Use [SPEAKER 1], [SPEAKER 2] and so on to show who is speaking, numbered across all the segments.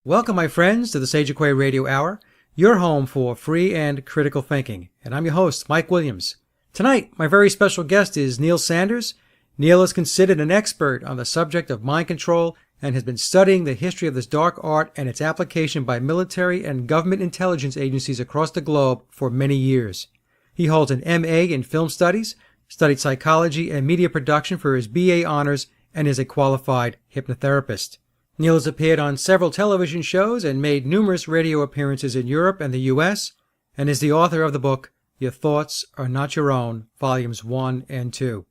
[SPEAKER 1] Welcome, my friends, to the Sage of Quay Radio Hour, your home for free and critical thinking. And I'm your host, Mike Williams. Tonight, my very special guest is Neil Sanders. Neil is considered an expert on the subject of mind control and has been studying the history of this dark art and its application by military and government intelligence agencies across the globe for many years. He holds an M.A. in film studies, studied psychology and media production for his B.A. honors, and is a qualified hypnotherapist. Neil has appeared on several television shows and made numerous radio appearances in Europe and the U.S., and is the author of the book, Your Thoughts Are Not Your Own, Volumes 1 and 2.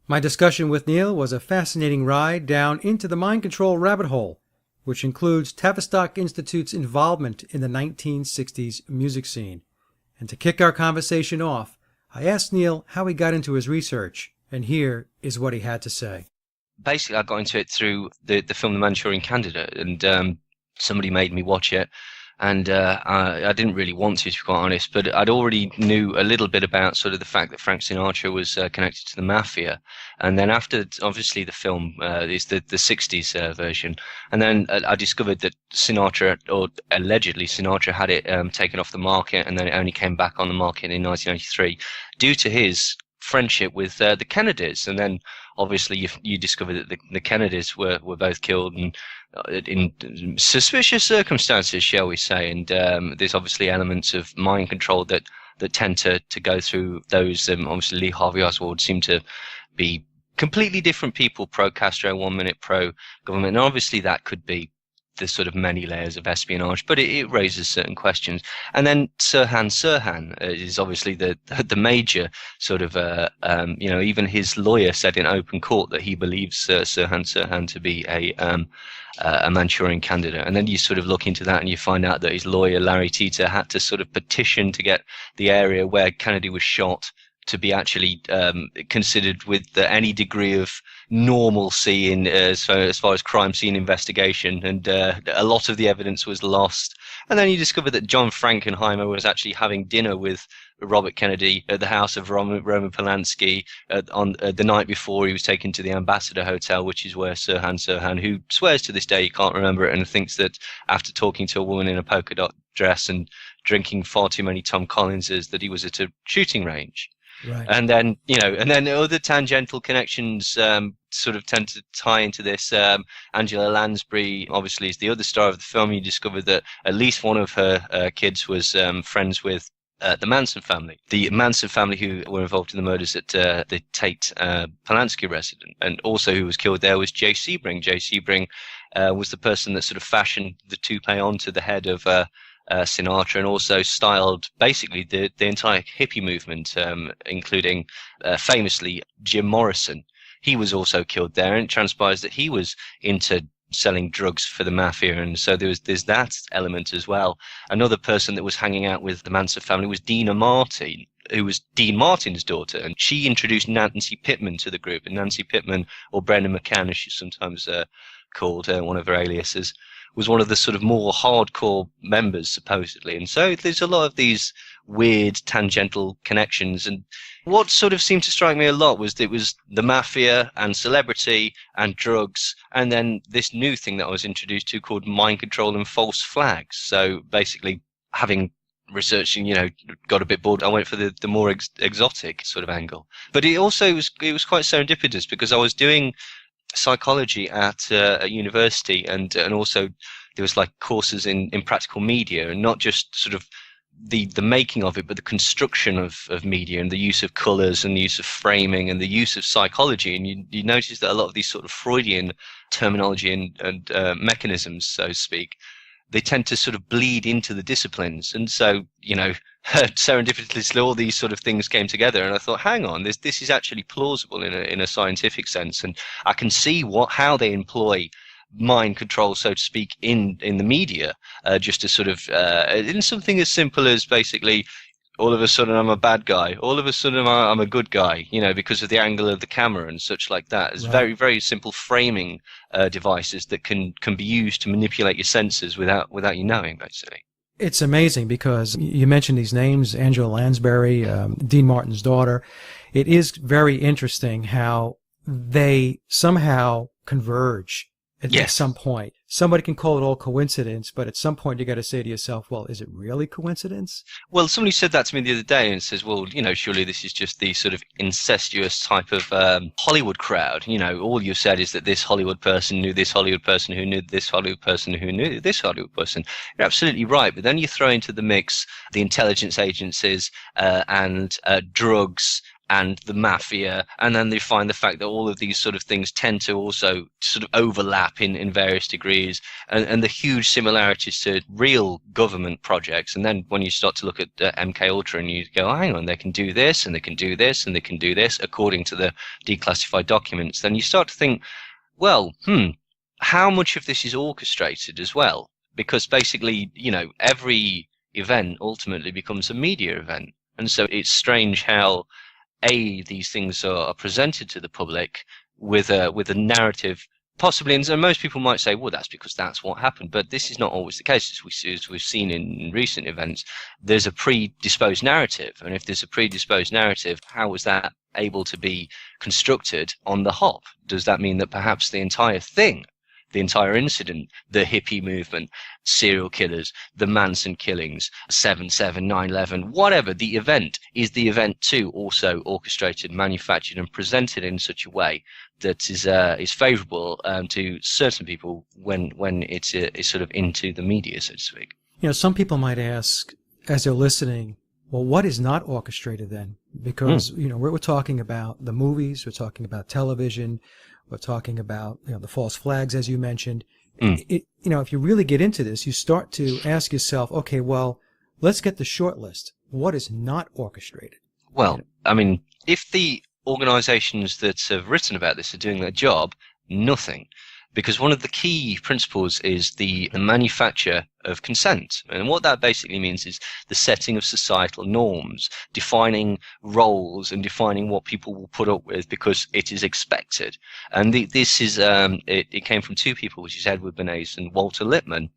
[SPEAKER 1] My discussion with Neil was a fascinating ride down into the mind control rabbit hole, which includes Tavistock Institute's involvement in the 1960s music scene. And to kick our conversation off, I asked Neil how he got into his research, and here is what he had to say.
[SPEAKER 2] Basically, I got into it through the film The Manchurian Candidate, and somebody made me watch it, and I didn't really want to be quite honest, but I'd already knew a little bit about sort of the fact that Frank Sinatra was connected to the mafia, and then after, obviously, the film is the 60s version, and then I discovered that Sinatra, or allegedly Sinatra, had it taken off the market, and then it only came back on the market in 1983 due to his friendship with the Kennedys, and then obviously you discover that the Kennedys were both killed and in suspicious circumstances, shall we say, and there's obviously elements of mind control that tend to go through those. Obviously Lee Harvey Oswald seemed to be completely different people, pro-Castro 1 minute, pro-government, and obviously that could be the sort of many layers of espionage, but it raises certain questions. And then Sirhan is obviously the major sort of, even his lawyer said in open court that he believes Sirhan to be a Manchurian candidate. And then you sort of look into that and you find out that his lawyer, Larry Teeter, had to sort of petition to get the area where Kennedy was shot to be actually considered with any degree of normalcy in as far as crime scene investigation, and a lot of the evidence was lost. And then you discover that John Frankenheimer was actually having dinner with Robert Kennedy at the house of Roman Polanski on the night before he was taken to the Ambassador Hotel, which is where Sirhan, who swears to this day he can't remember it and thinks that after talking to a woman in a polka dot dress and drinking far too many Tom Collinses that he was at a shooting range.
[SPEAKER 1] Right.
[SPEAKER 2] And then, and then other tangential connections sort of tend to tie into this. Angela Lansbury, obviously, is the other star of the film. You discover that at least one of her kids was friends with the Manson family. The Manson family who were involved in the murders at the Tate Polanski residence, and also who was killed there was Jay Sebring. Jay Sebring was the person that sort of fashioned the toupee onto the head of Sinatra, and also styled basically the entire hippie movement, including famously Jim Morrison. He was also killed there, and it transpires that he was into selling drugs for the mafia, and so there's that element as well. Another person that was hanging out with the Manson family was Dina Martin, who was Dean Martin's daughter, and she introduced Nancy Pittman to the group. And Nancy Pittman, or Brenda McCann as she's sometimes called, one of her aliases, was one of the sort of more hardcore members, supposedly. And so there's a lot of these weird tangential connections. And what sort of seemed to strike me a lot was that it was the mafia and celebrity and drugs, and then this new thing that I was introduced to called mind control and false flags. So basically, having researching, got a bit bored, I went for the more exotic sort of angle. But it was quite serendipitous, because I was doing psychology at university, and also there was like courses in practical media, and not just sort of the making of it, but the construction of media, and the use of colors and the use of framing and the use of psychology. And you notice that a lot of these sort of Freudian terminology and mechanisms, so to speak, they tend to sort of bleed into the disciplines. And so, serendipitously, all these sort of things came together, and I thought, hang on, this is actually plausible in a scientific sense, and I can see how they employ mind control, so to speak, in the media, just to sort of in something as simple as basically, all of a sudden I'm a bad guy, all of a sudden I'm a good guy, because of the angle of the camera and such like that. It's very, very simple framing devices that can be used to manipulate your senses without you knowing, basically.
[SPEAKER 1] It's amazing, because you mentioned these names, Angela Lansbury, Dean Martin's daughter. It is very interesting how they somehow converge at some point. somebody can call it all coincidence, but at some point you got to say to yourself, well, is it really coincidence?
[SPEAKER 2] Well, somebody said that to me the other day and says, well, surely this is just the sort of incestuous type of Hollywood crowd. All you've said is that this Hollywood person knew this Hollywood person who knew this Hollywood person who knew this Hollywood person. You're absolutely right. But then you throw into the mix the intelligence agencies and drugs and the mafia, and then they find the fact that all of these sort of things tend to also sort of overlap in various degrees, and the huge similarities to real government projects. And then when you start to look at MK Ultra and you go, oh, hang on, they can do this and they can do this and they can do this according to the declassified documents, then you start to think, well, how much of this is orchestrated as well? Because basically, every event ultimately becomes a media event. And so it's strange how these things are presented to the public with a narrative, possibly, and so most people might say, well, that's because that's what happened, but this is not always the case. As we've seen in recent events, there's a predisposed narrative, and if there's a predisposed narrative, how was that able to be constructed on the hop? Does that mean that perhaps the entire thing, the entire incident, the hippie movement, serial killers, the Manson killings, 7/7, 9/11, whatever, the event is the event too also orchestrated, manufactured and presented in such a way that is favourable to certain people when it's sort of into the media, so to speak.
[SPEAKER 1] Some people might ask as they're listening, well, what is not orchestrated then? Because, we're talking about the movies, we're talking about television, we're talking about the false flags, as you mentioned. If you really get into this, you start to ask yourself, okay, well, let's get the short list. What is not orchestrated?
[SPEAKER 2] Well, I mean, if the organisations that have written about this are doing their job, nothing. Because one of the key principles is the manufacture of consent. And what that basically means is the setting of societal norms, defining roles and defining what people will put up with because it is expected. And this is, it came from two people, which is Edward Bernays and Walter Lippmann.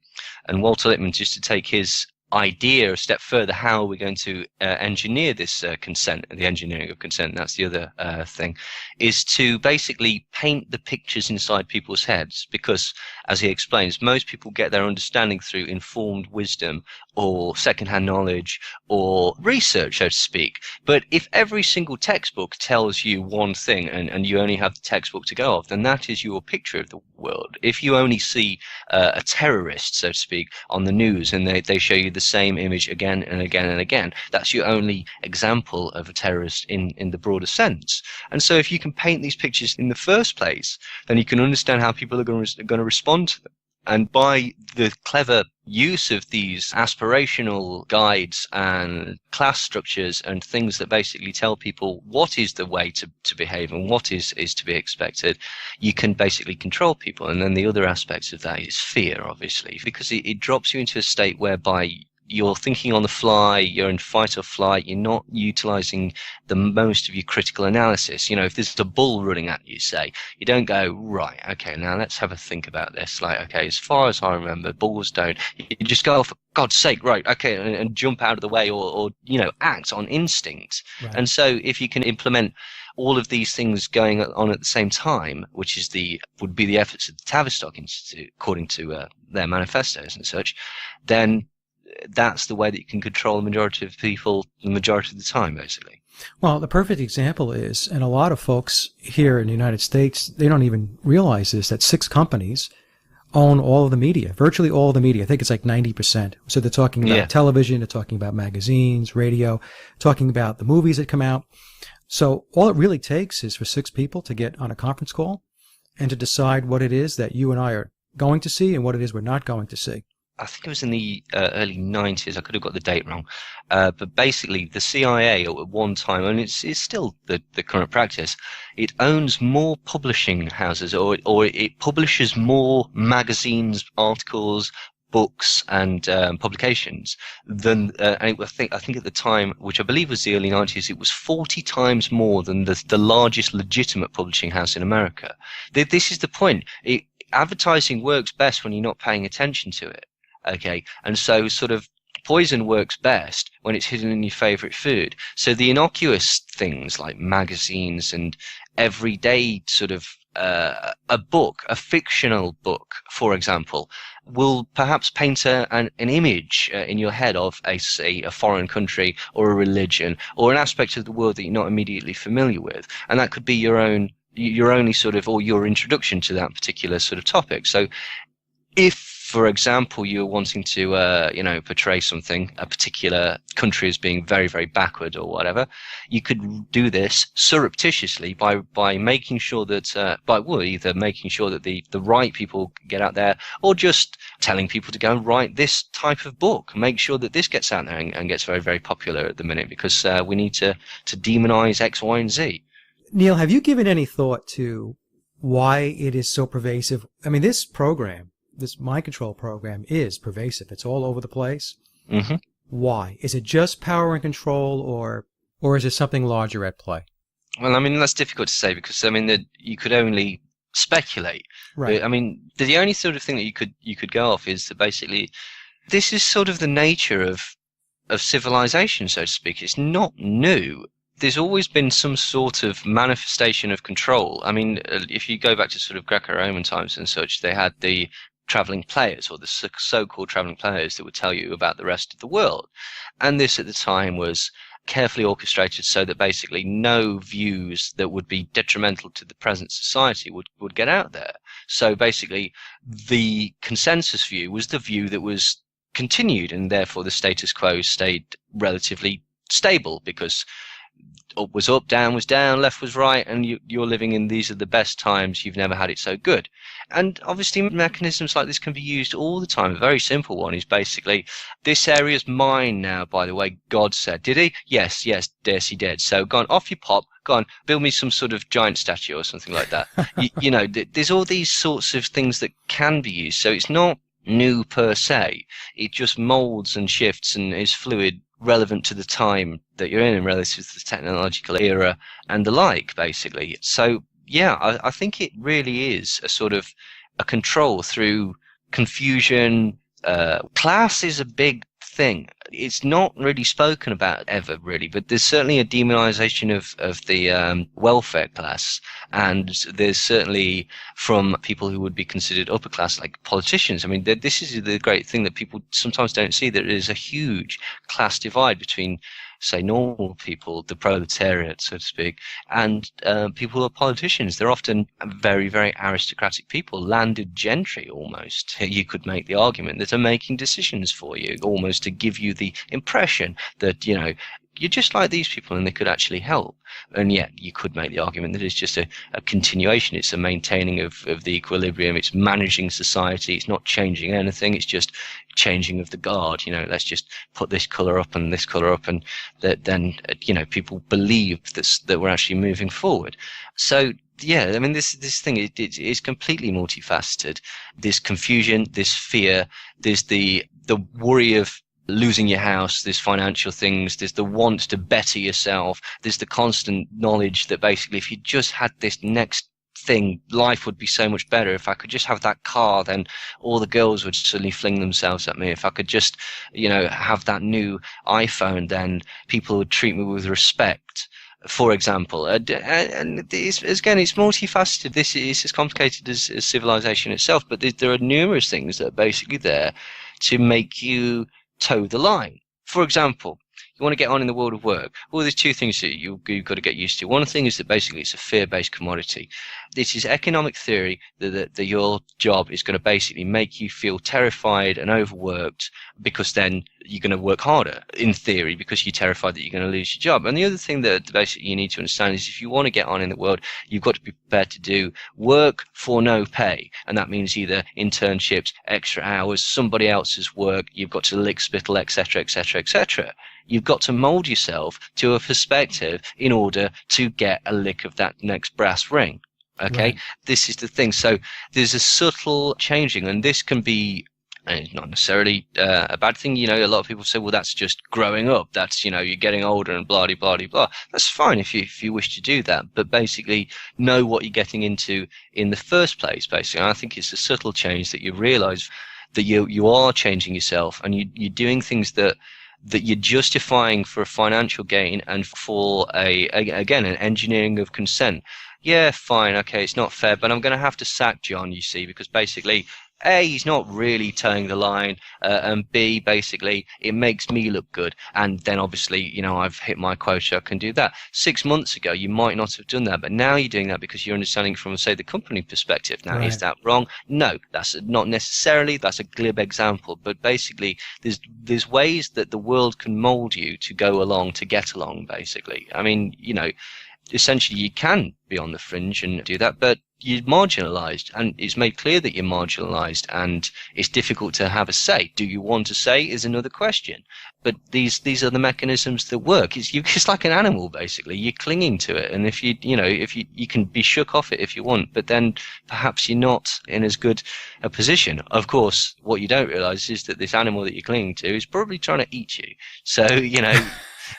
[SPEAKER 2] And Walter Lippmann, just to take his idea a step further, how are we going to engineer this consent, the engineering of consent, that's the other thing, is to basically paint the pictures inside people's heads, because, as he explains, most people get their understanding through informed wisdom or secondhand knowledge or research, so to speak. But if every single textbook tells you one thing and you only have the textbook to go off, then that is your picture of the world. If you only see a terrorist, so to speak, on the news and they show you the same image again and again and again, that's your only example of a terrorist in the broader sense. And so if you can paint these pictures in the first place, then you can understand how people are going to respond to them. And by the clever use of these aspirational guides and class structures and things that basically tell people what is the way to behave and what is to be expected, you can basically control people. And then the other aspects of that is fear, obviously, because it drops you into a state whereby you're thinking on the fly, you're in fight or flight, you're not utilizing the most of your critical analysis. If there's a bull running at you, say, you don't go, right, okay, now let's have a think about this. Like, okay, as far as I remember, bulls don't. You just go, for God's sake, right, okay, and jump out of the way or act on instinct. Right. And so if you can implement all of these things going on at the same time, which would be the efforts of the Tavistock Institute, according to their manifestos and such, then that's the way that you can control the majority of people the majority of the time, basically.
[SPEAKER 1] Well, the perfect example is, and a lot of folks here in the United States, they don't even realize this, that 6 companies own all of the media, virtually all of the media. I think it's like 90%. So they're talking about television, they're talking about magazines, radio, talking about the movies that come out. So all it really takes is for 6 people to get on a conference call and to decide what it is that you and I are going to see and what it is we're not going to see.
[SPEAKER 2] I think it was in the early 90s. I could have got the date wrong. But basically, the CIA at one time, and it's still the current practice, it owns more publishing houses or it publishes more magazines, articles, books and publications than I think at the time, which I believe was the early 90s, it was 40 times more than the largest legitimate publishing house in America. This is the point. Advertising works best when you're not paying attention to it. Okay, and so sort of poison works best when it's hidden in your favorite food. So the innocuous things like magazines and everyday sort of a book, a fictional book, for example, will perhaps paint an image in your head of say, a foreign country or a religion or an aspect of the world that you're not immediately familiar with. And that could be your only sort of, or your introduction to that particular sort of topic. So if, for example, you're wanting to, portray something, a particular country as being very, very backward or whatever, you could do this surreptitiously by making sure that, either making sure that the right people get out there, or just telling people to go and write this type of book. Make sure that this gets out there and gets very, very popular at the minute, because we need to demonize X, Y, and Z.
[SPEAKER 1] Neil, have you given any thought to why it is so pervasive? I mean, this mind control program is pervasive. It's all over the place.
[SPEAKER 2] Mm-hmm.
[SPEAKER 1] Why? Is it just power and control, or is there something larger at play?
[SPEAKER 2] Well, I mean, that's difficult to say, because I mean, you could only speculate.
[SPEAKER 1] Right.
[SPEAKER 2] I mean, the only sort of thing that you could go off is that basically this is sort of the nature of civilization, so to speak. It's not new. There's always been some sort of manifestation of control. I mean, if you go back to sort of Greco-Roman times and such, they had the traveling players, or the so-called traveling players, that would tell you about the rest of the world. And this at the time was carefully orchestrated so that basically no views that would be detrimental to the present society would get out there. So basically the consensus view was the view that was continued, and therefore the status quo stayed relatively stable, because up was up, down was down, left was right, and you're living in these are the best times, you've never had it so good. And obviously mechanisms like this can be used all the time. A very simple one is basically, this area's mine now, by the way, God said. Did he? Yes, yes, yes, he did. So go on, off you pop, go on, build me some sort of giant statue or something like that. There's all these sorts of things that can be used. So it's not new per se. It just molds and shifts and is fluid, relevant to the time that you're in and relative to the technological era and the like, basically. So yeah, I think it really is a sort of a control through confusion. Class is a big thing. It's not really spoken about ever, really, but there's certainly a demonization of the welfare class, and there's certainly from people who would be considered upper class, like politicians. I mean, this is the great thing that people sometimes don't see, that there is a huge class divide between, say, normal people, the proletariat, so to speak, and people who are politicians. They're often very, very aristocratic people, landed gentry almost. You could make the argument that are making decisions for you, almost to give you the impression that, you're just like these people and they could actually help. And yet you could make the argument that it's just a continuation. It's a maintaining of the equilibrium. It's managing society. It's not changing anything. It's just changing of the guard. Let's just put this colour up and this colour up, and then people believe that we're actually moving forward. So yeah, I mean, this thing is completely multifaceted. There's confusion, there's fear, there's the worry of losing your house, there's financial things, there's the want to better yourself, there's the constant knowledge that basically if you just had this next thing, life would be so much better. If I could just have that car, then all the girls would suddenly fling themselves at me. If I could just, have that new iPhone, then people would treat me with respect, for example. And it's multifaceted. This is as complicated as civilization itself, but there are numerous things that are basically there to make you toe the line. For example, you want to get on in the world of work. Well, there's two things that you've got to get used to. One thing is that basically it's a fear-based commodity. This is economic theory that your job is going to basically make you feel terrified and overworked, because then you're going to work harder, in theory, because you're terrified that you're going to lose your job. And the other thing that basically you need to understand is if you want to get on in the world, you've got to be prepared to do work for no pay. And that means either internships, extra hours, somebody else's work, you've got to lick spittle, etc., etc., etc. You've got to mold yourself to a perspective in order to get a lick of that next brass ring. Okay, right. This is the thing. So there's a subtle changing, and this can be not necessarily a bad thing. A lot of people say, well, that's just growing up. That's, you're getting older and blah, blah, blah, blah. That's fine if you wish to do that. But basically know what you're getting into in the first place, basically. And I think it's a subtle change that you realize that you are changing yourself, and you're doing things that that you're justifying for a financial gain and for again, an engineering of consent. Yeah, fine, okay, it's not fair, but I'm going to have to sack John, you see, because basically, A, he's not really towing the line, and B, basically, it makes me look good. And then obviously, I've hit my quota, I can do that. 6 months ago, you might not have done that, but now you're doing that because you're understanding from, say, the company perspective. Now, is
[SPEAKER 1] Right.
[SPEAKER 2] that wrong? No, that's not necessarily. That's a glib example. But basically, there's ways that the world can mold you to go along, to get along, basically. I mean, essentially you can be on the fringe and do that, but you're marginalized, and it's made clear that you're marginalized, and it's difficult to have a say. Do you want to say is another question, but these are the mechanisms that work. It's like an animal, basically. You're clinging to it, and if you can be shook off it if you want, but then perhaps you're not in as good a position. Of course, what you don't realize is that this animal that you're clinging to is probably trying to eat you. So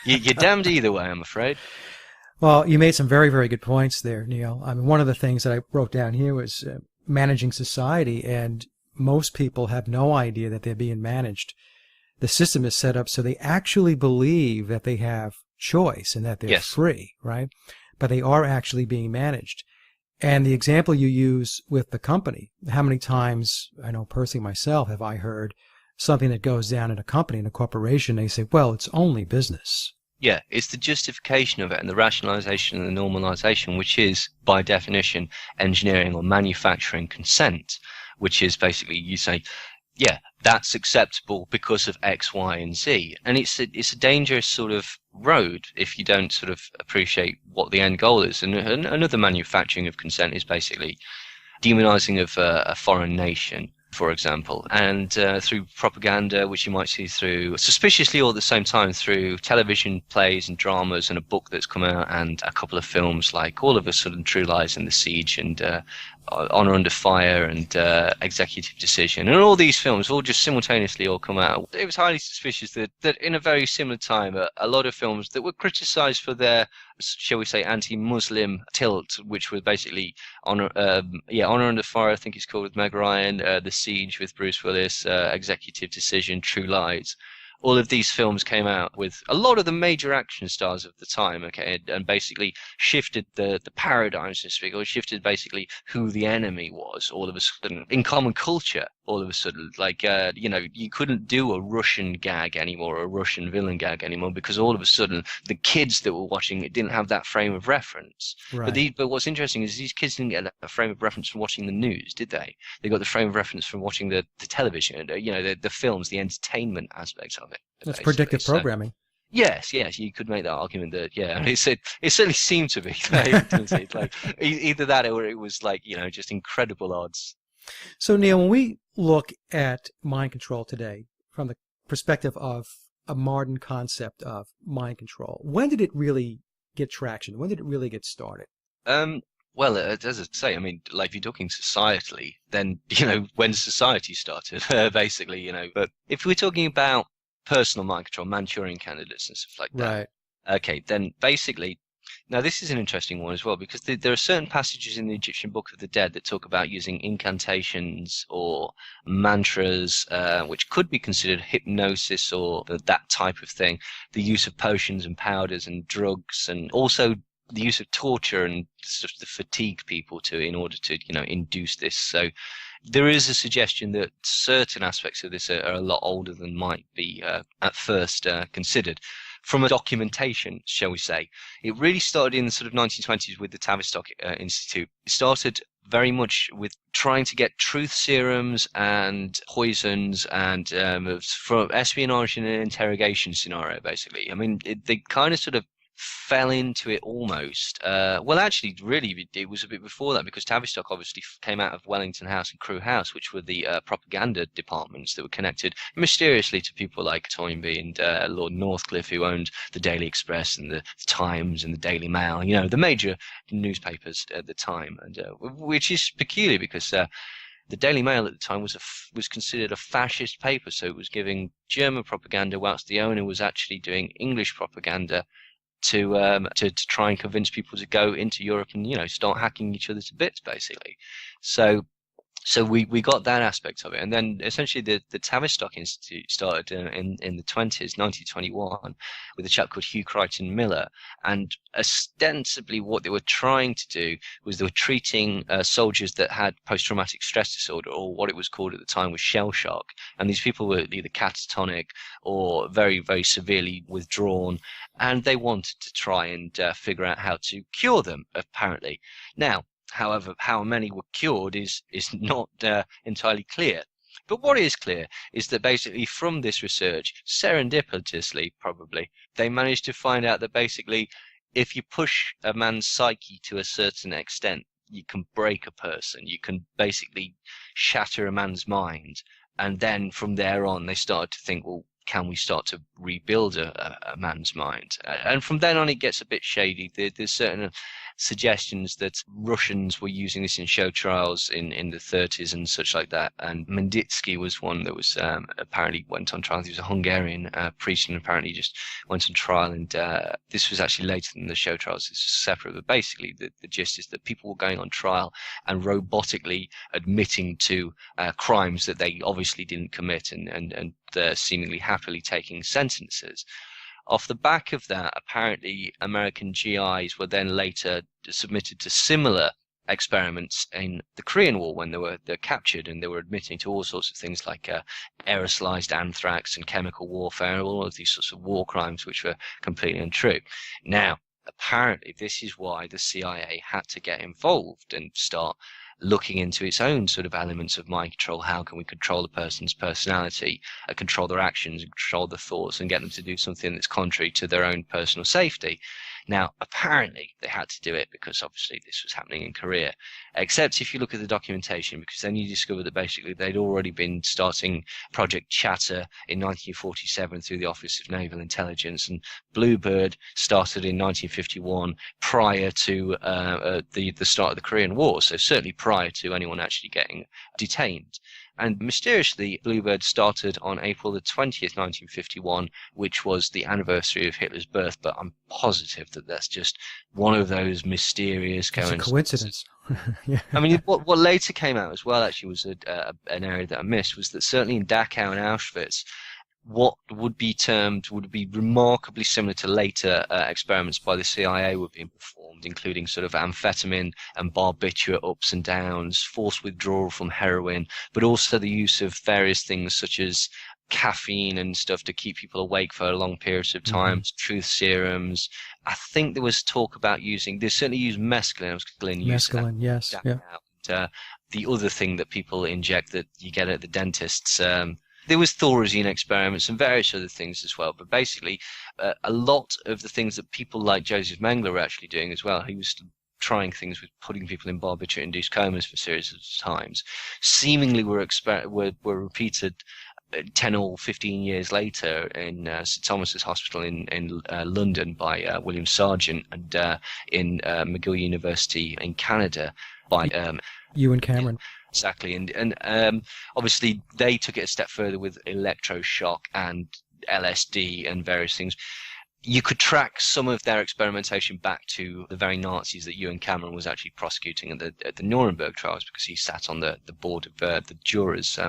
[SPEAKER 2] you're damned either way, I'm afraid.
[SPEAKER 1] Well, you made some very, very good points there, Neil. I mean, one of the things that I wrote down here was managing society, and most people have no idea that they're being managed. The system is set up so they actually believe that they have choice and that they're
[SPEAKER 2] Yes.
[SPEAKER 1] free, right? But they are actually being managed. And the example you use with the company, how many times, I know personally myself, have I heard something that goes down in a company, in a corporation, they say, well, it's only business.
[SPEAKER 2] Yeah, it's the justification of it and the rationalization and the normalization, which is, by definition, engineering or manufacturing consent, which is basically you say, yeah, that's acceptable because of X, Y, and Z. And it's a dangerous sort of road if you don't sort of appreciate what the end goal is. And another manufacturing of consent is basically demonizing of a foreign nation, for example, and through propaganda, which you might see through, suspiciously all at the same time, through television plays and dramas and a book that's come out and a couple of films like All of Us Sudden True Lies and The Siege and Honor Under Fire and Executive Decision, and all these films all just simultaneously all come out. It was highly suspicious that in a very similar time, a lot of films that were criticized for their, shall we say, anti-Muslim tilt, which was basically Honor Under Fire, I think it's called, with Meg Ryan, The Siege with Bruce Willis, Executive Decision, True Lies. All of these films came out with a lot of the major action stars of the time, okay, and basically shifted the paradigm, so to speak, or shifted basically who the enemy was all of a sudden in common culture. All of a sudden, like, you couldn't do a Russian gag anymore, a Russian villain gag anymore, because all of a sudden the kids that were watching it didn't have that frame of reference.
[SPEAKER 1] Right.
[SPEAKER 2] But what's interesting is these kids didn't get a frame of reference from watching the news, did they? They got the frame of reference from watching the television, the films, the entertainment aspects of it.
[SPEAKER 1] That's
[SPEAKER 2] Basically.
[SPEAKER 1] predictive
[SPEAKER 2] So,
[SPEAKER 1] programming.
[SPEAKER 2] yes, you could make that argument that, yeah, it certainly seemed to be, didn't it? Like either that or it was like, just incredible odds.
[SPEAKER 1] So, Neil, when we look at mind control today from the perspective of a modern concept of mind control, when did it really get traction? When did it really get started?
[SPEAKER 2] Well, as I say, I mean, like if you're talking societally, then, when society started, basically, but if we're talking about personal mind control, Manchurian candidates and stuff like that,
[SPEAKER 1] Right.
[SPEAKER 2] okay, then basically, now this is an interesting one as well, because there are certain passages in the Egyptian Book of the Dead that talk about using incantations or mantras, which could be considered hypnosis or that type of thing, the use of potions and powders and drugs, and also the use of torture and sort of to fatigue people in order to, induce this. So there is a suggestion that certain aspects of this are a lot older than might be at first considered. From a documentation, shall we say, it really started in the sort of 1920s with the Tavistock Institute. It started very much with trying to get truth serums and poisons and from espionage in an interrogation scenario, basically. I mean, they kind of sort of fell into it almost. Well, actually, really, it was a bit before that, because Tavistock obviously came out of Wellington House and Crewe House, which were the propaganda departments that were connected mysteriously to people like Toynbee and Lord Northcliffe, who owned the Daily Express and the Times and the Daily Mail, the major newspapers at the time, and which is peculiar because the Daily Mail at the time was considered a fascist paper, so it was giving German propaganda, whilst the owner was actually doing English propaganda to try and convince people to go into Europe and start hacking each other to bits, basically. So So we got that aspect of it, and then essentially the Tavistock Institute started in the 20s, 1921, with a chap called Hugh Crichton Miller, and ostensibly what they were trying to do was they were treating soldiers that had post-traumatic stress disorder, or what it was called at the time was shell shock, and these people were either catatonic or very, very severely withdrawn, and they wanted to try and figure out how to cure them, apparently. Now, however, how many were cured is not entirely clear. But what is clear is that basically from this research, serendipitously probably, they managed to find out that basically if you push a man's psyche to a certain extent, you can break a person, you can basically shatter a man's mind. And then from there on, they started to think, well, can we start to rebuild a man's mind? And from then on, it gets a bit shady. There's certain suggestions that Russians were using this in show trials in the 30s and such like that. And Menditsky was one that was apparently went on trial. He was a Hungarian priest and apparently just went on trial. And this was actually later than the show trials. This is separate. But basically, the gist is that people were going on trial and robotically admitting to crimes that they obviously didn't commit and seemingly happily taking sentences. Off the back of that, apparently American GIs were then later submitted to similar experiments in the Korean War when they're captured, and they were admitting to all sorts of things like aerosolized anthrax and chemical warfare, all of these sorts of war crimes which were completely untrue. Now, apparently this is why the CIA had to get involved and start looking into its own sort of elements of mind control. How can we control a person's personality, control their actions, and control their thoughts, and get them to do something that's contrary to their own personal safety? Now, apparently they had to do it because obviously this was happening in Korea, except if you look at the documentation, because then you discover that basically they'd already been starting Project Chatter in 1947 through the Office of Naval Intelligence, and Bluebird started in 1951 prior to the start of the Korean War, so certainly prior to anyone actually getting detained. And mysteriously, Bluebird started on April the 20th, 1951, which was the anniversary of Hitler's birth. But I'm positive that that's just one of those mysterious
[SPEAKER 1] coincidences.
[SPEAKER 2] Yeah. I mean, what later came out as well, actually, was an area that I missed, was that certainly in Dachau and Auschwitz, what would be remarkably similar to later experiments by the CIA were being performed, including sort of amphetamine and barbiturate ups and downs, forced withdrawal from heroin, but also the use of various things such as caffeine and stuff to keep people awake for long periods of time, truth serums. I think there was talk about they certainly used mescaline.
[SPEAKER 1] Mescaline, yes. Yeah.
[SPEAKER 2] And, the other thing that people inject that you get at the dentist's, there was Thorazine experiments and various other things as well. But basically, a lot of the things that people like Joseph Mengele were actually doing as well, he was trying things with putting people in barbiturate-induced comas for series of times, seemingly were repeated 10 or 15 years later in St Thomas's Hospital in London by William Sargent, and in McGill University in Canada by
[SPEAKER 1] Ewan Cameron.
[SPEAKER 2] Exactly, and obviously they took it a step further with electroshock and LSD and various things. You could track some of their experimentation back to the very Nazis that Ewan Cameron was actually prosecuting at the Nuremberg trials, because he sat on the board of the jurors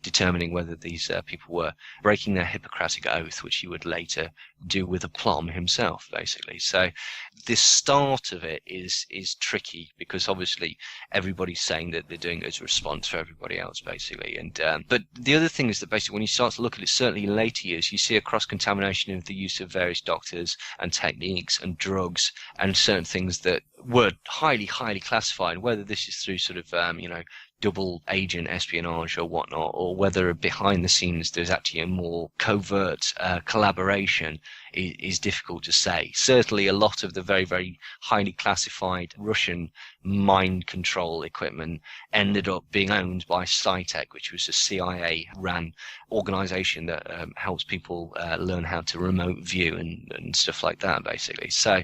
[SPEAKER 2] determining whether these people were breaking their Hippocratic oath, which he would later do with aplomb himself, basically. So the start of it is tricky, because obviously everybody's saying that they're doing it as a response for everybody else, basically. And but the other thing is that basically when you start to look at it, certainly in later years, you see a cross-contamination of the use of various doctors and techniques and drugs and certain things that were highly, highly classified, whether this is through sort of, double agent espionage or whatnot, or whether behind the scenes there's actually a more covert collaboration is difficult to say. Certainly a lot of the very, very highly classified Russian mind control equipment ended up being owned by SciTech, which was a CIA-run organization that helps people learn how to remote view and stuff like that, basically. So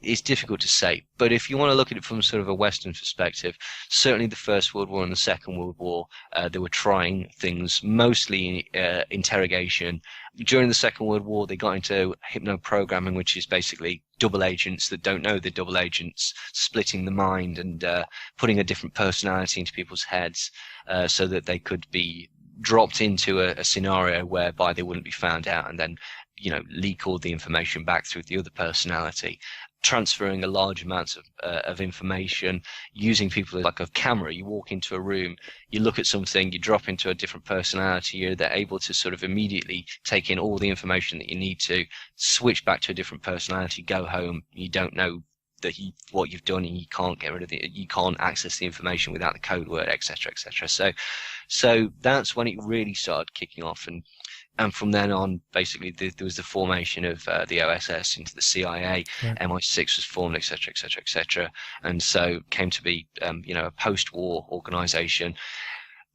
[SPEAKER 2] it's difficult to say. But if you want to look at it from sort of a Western perspective, certainly the First World War and the Second World War, they were trying things, mostly interrogation. During the Second World War, they got into hypnoprogramming, which is basically double agents that don't know they're double agents, splitting the mind and putting a different personality into people's heads so that they could be dropped into a scenario whereby they wouldn't be found out, and then, you know, leak all the information back through the other personality, transferring a large amounts of information, using people like a camera. You walk into a room, you look at something, you drop into a different personality, you're able to sort of immediately take in all the information that you need to, switch back to a different personality, go home, you don't know that what you've done, and you can't get rid of it, you can't access the information without the code word, etc., etc. So that's when it really started kicking off, and from then on, basically, there was the formation of the OSS into the CIA. Right. MI6 was formed, etc., etc., etc., and so came to be, a post-war organization.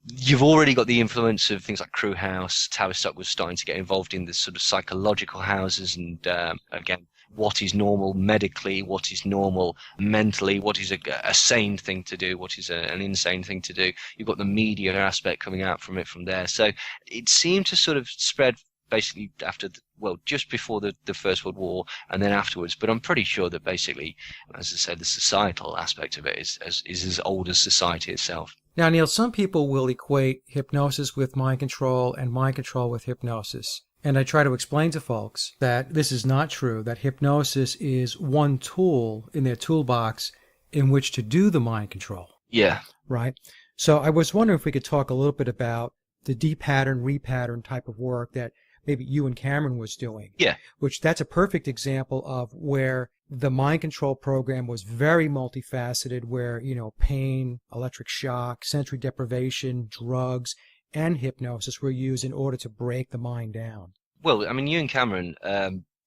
[SPEAKER 2] You've already got the influence of things like Crew House. Tavistock was starting to get involved in the sort of psychological houses, and again, what is normal medically, what is normal mentally, what is a sane thing to do, what is an insane thing to do. You've got the media aspect coming out from there. So it seemed to sort of spread basically after, just before the First World War and then afterwards. But I'm pretty sure that basically, as I said, the societal aspect of it is as old as society itself.
[SPEAKER 1] Now, Neil, some people will equate hypnosis with mind control and mind control with hypnosis. And I try to explain to folks that this is not true, that hypnosis is one tool in their toolbox in which to do the mind control.
[SPEAKER 2] Yeah.
[SPEAKER 1] Right? So I was wondering if we could talk a little bit about the de-pattern, re-pattern type of work that maybe you and Cameron was doing.
[SPEAKER 2] Yeah.
[SPEAKER 1] Which that's a perfect example of where the mind control program was very multifaceted, where, pain, electric shock, sensory deprivation, drugs, and hypnosis were used in order to break the mind down.
[SPEAKER 2] Well, I mean, you and Cameron,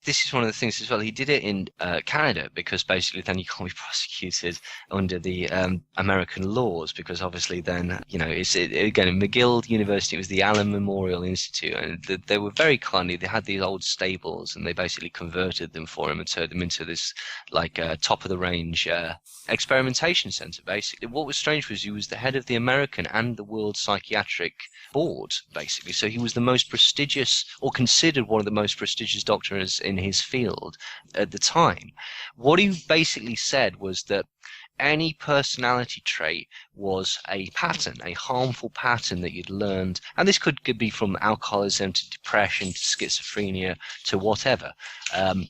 [SPEAKER 2] this is one of the things as well. He did it in Canada because basically then you can't be prosecuted under the American laws, because obviously then, again, in McGill University, it was the Allen Memorial Institute, and they were very kindly, they had these old stables and they basically converted them for him and turned them into this top of the range experimentation center. Basically, what was strange was he was the head of the American and the World Psychiatric Board, basically. So he was the most prestigious, or considered one of the most prestigious doctors in his field at the time. What he basically said was that any personality trait was a pattern, a harmful pattern that you'd learned, and this could be from alcoholism to depression to schizophrenia to whatever.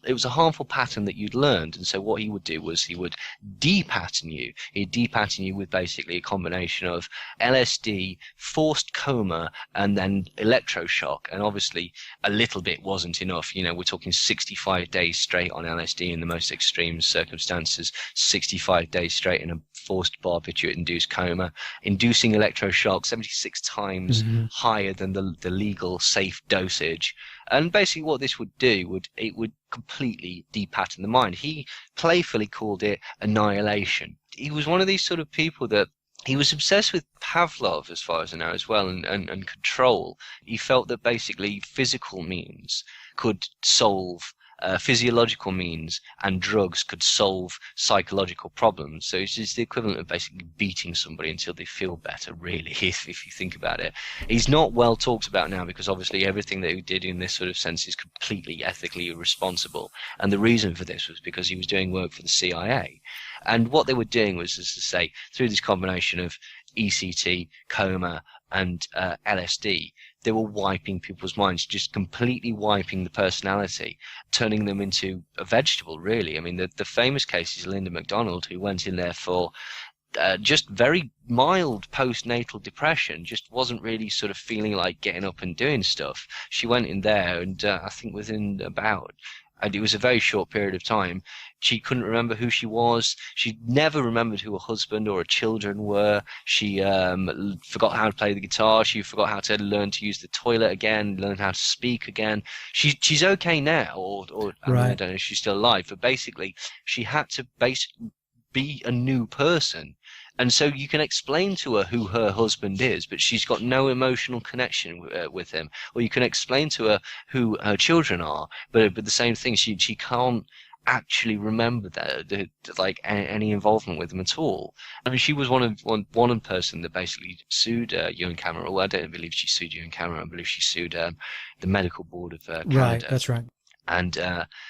[SPEAKER 2] It was a harmful pattern that you'd learned, and so what he would do was he would de-pattern you. He'd de-pattern you with basically a combination of LSD, forced coma, and then electroshock, and obviously a little bit wasn't enough. We're talking 65 days straight on LSD in the most extreme circumstances, 65 days straight in a forced barbiturate-induced coma, inducing electroshock 76 times higher than the legal safe dosage. And basically what this would do, it would completely de-pattern the mind. He playfully called it annihilation. He was one of these sort of people that he was obsessed with Pavlov, as far as I know, as well, and control. He felt that basically physical means could solve physiological means, and drugs could solve psychological problems. So it's just the equivalent of basically beating somebody until they feel better, really, if you think about it. He's not well talked about now because obviously everything that he did in this sort of sense is completely ethically irresponsible. And the reason for this was because he was doing work for the CIA. And what they were doing was, as I say, through this combination of ECT, coma, and LSD, they were wiping people's minds, just completely wiping the personality, turning them into a vegetable, really. I mean, the famous case is Linda McDonald, who went in there for just very mild postnatal depression, just wasn't really sort of feeling like getting up and doing stuff. She went in there, and I think within and it was a very short period of time, she couldn't remember who she was. She never remembered who her husband or her children were. She forgot how to play the guitar. She forgot how to learn to use the toilet again, learn how to speak again. She's okay now, or I mean, I don't know if she's still alive, but basically she had to basically be a new person. And so you can explain to her who her husband is, but she's got no emotional connection with him. Or you can explain to her who her children are, but the same thing, she can't actually remember like any involvement with them at all. I mean, she was one person that basically sued Ewan Cameron. Well, I don't believe she sued Ewan Cameron. I believe she sued the medical board of
[SPEAKER 1] Right,
[SPEAKER 2] Canada.
[SPEAKER 1] that's right.
[SPEAKER 2] And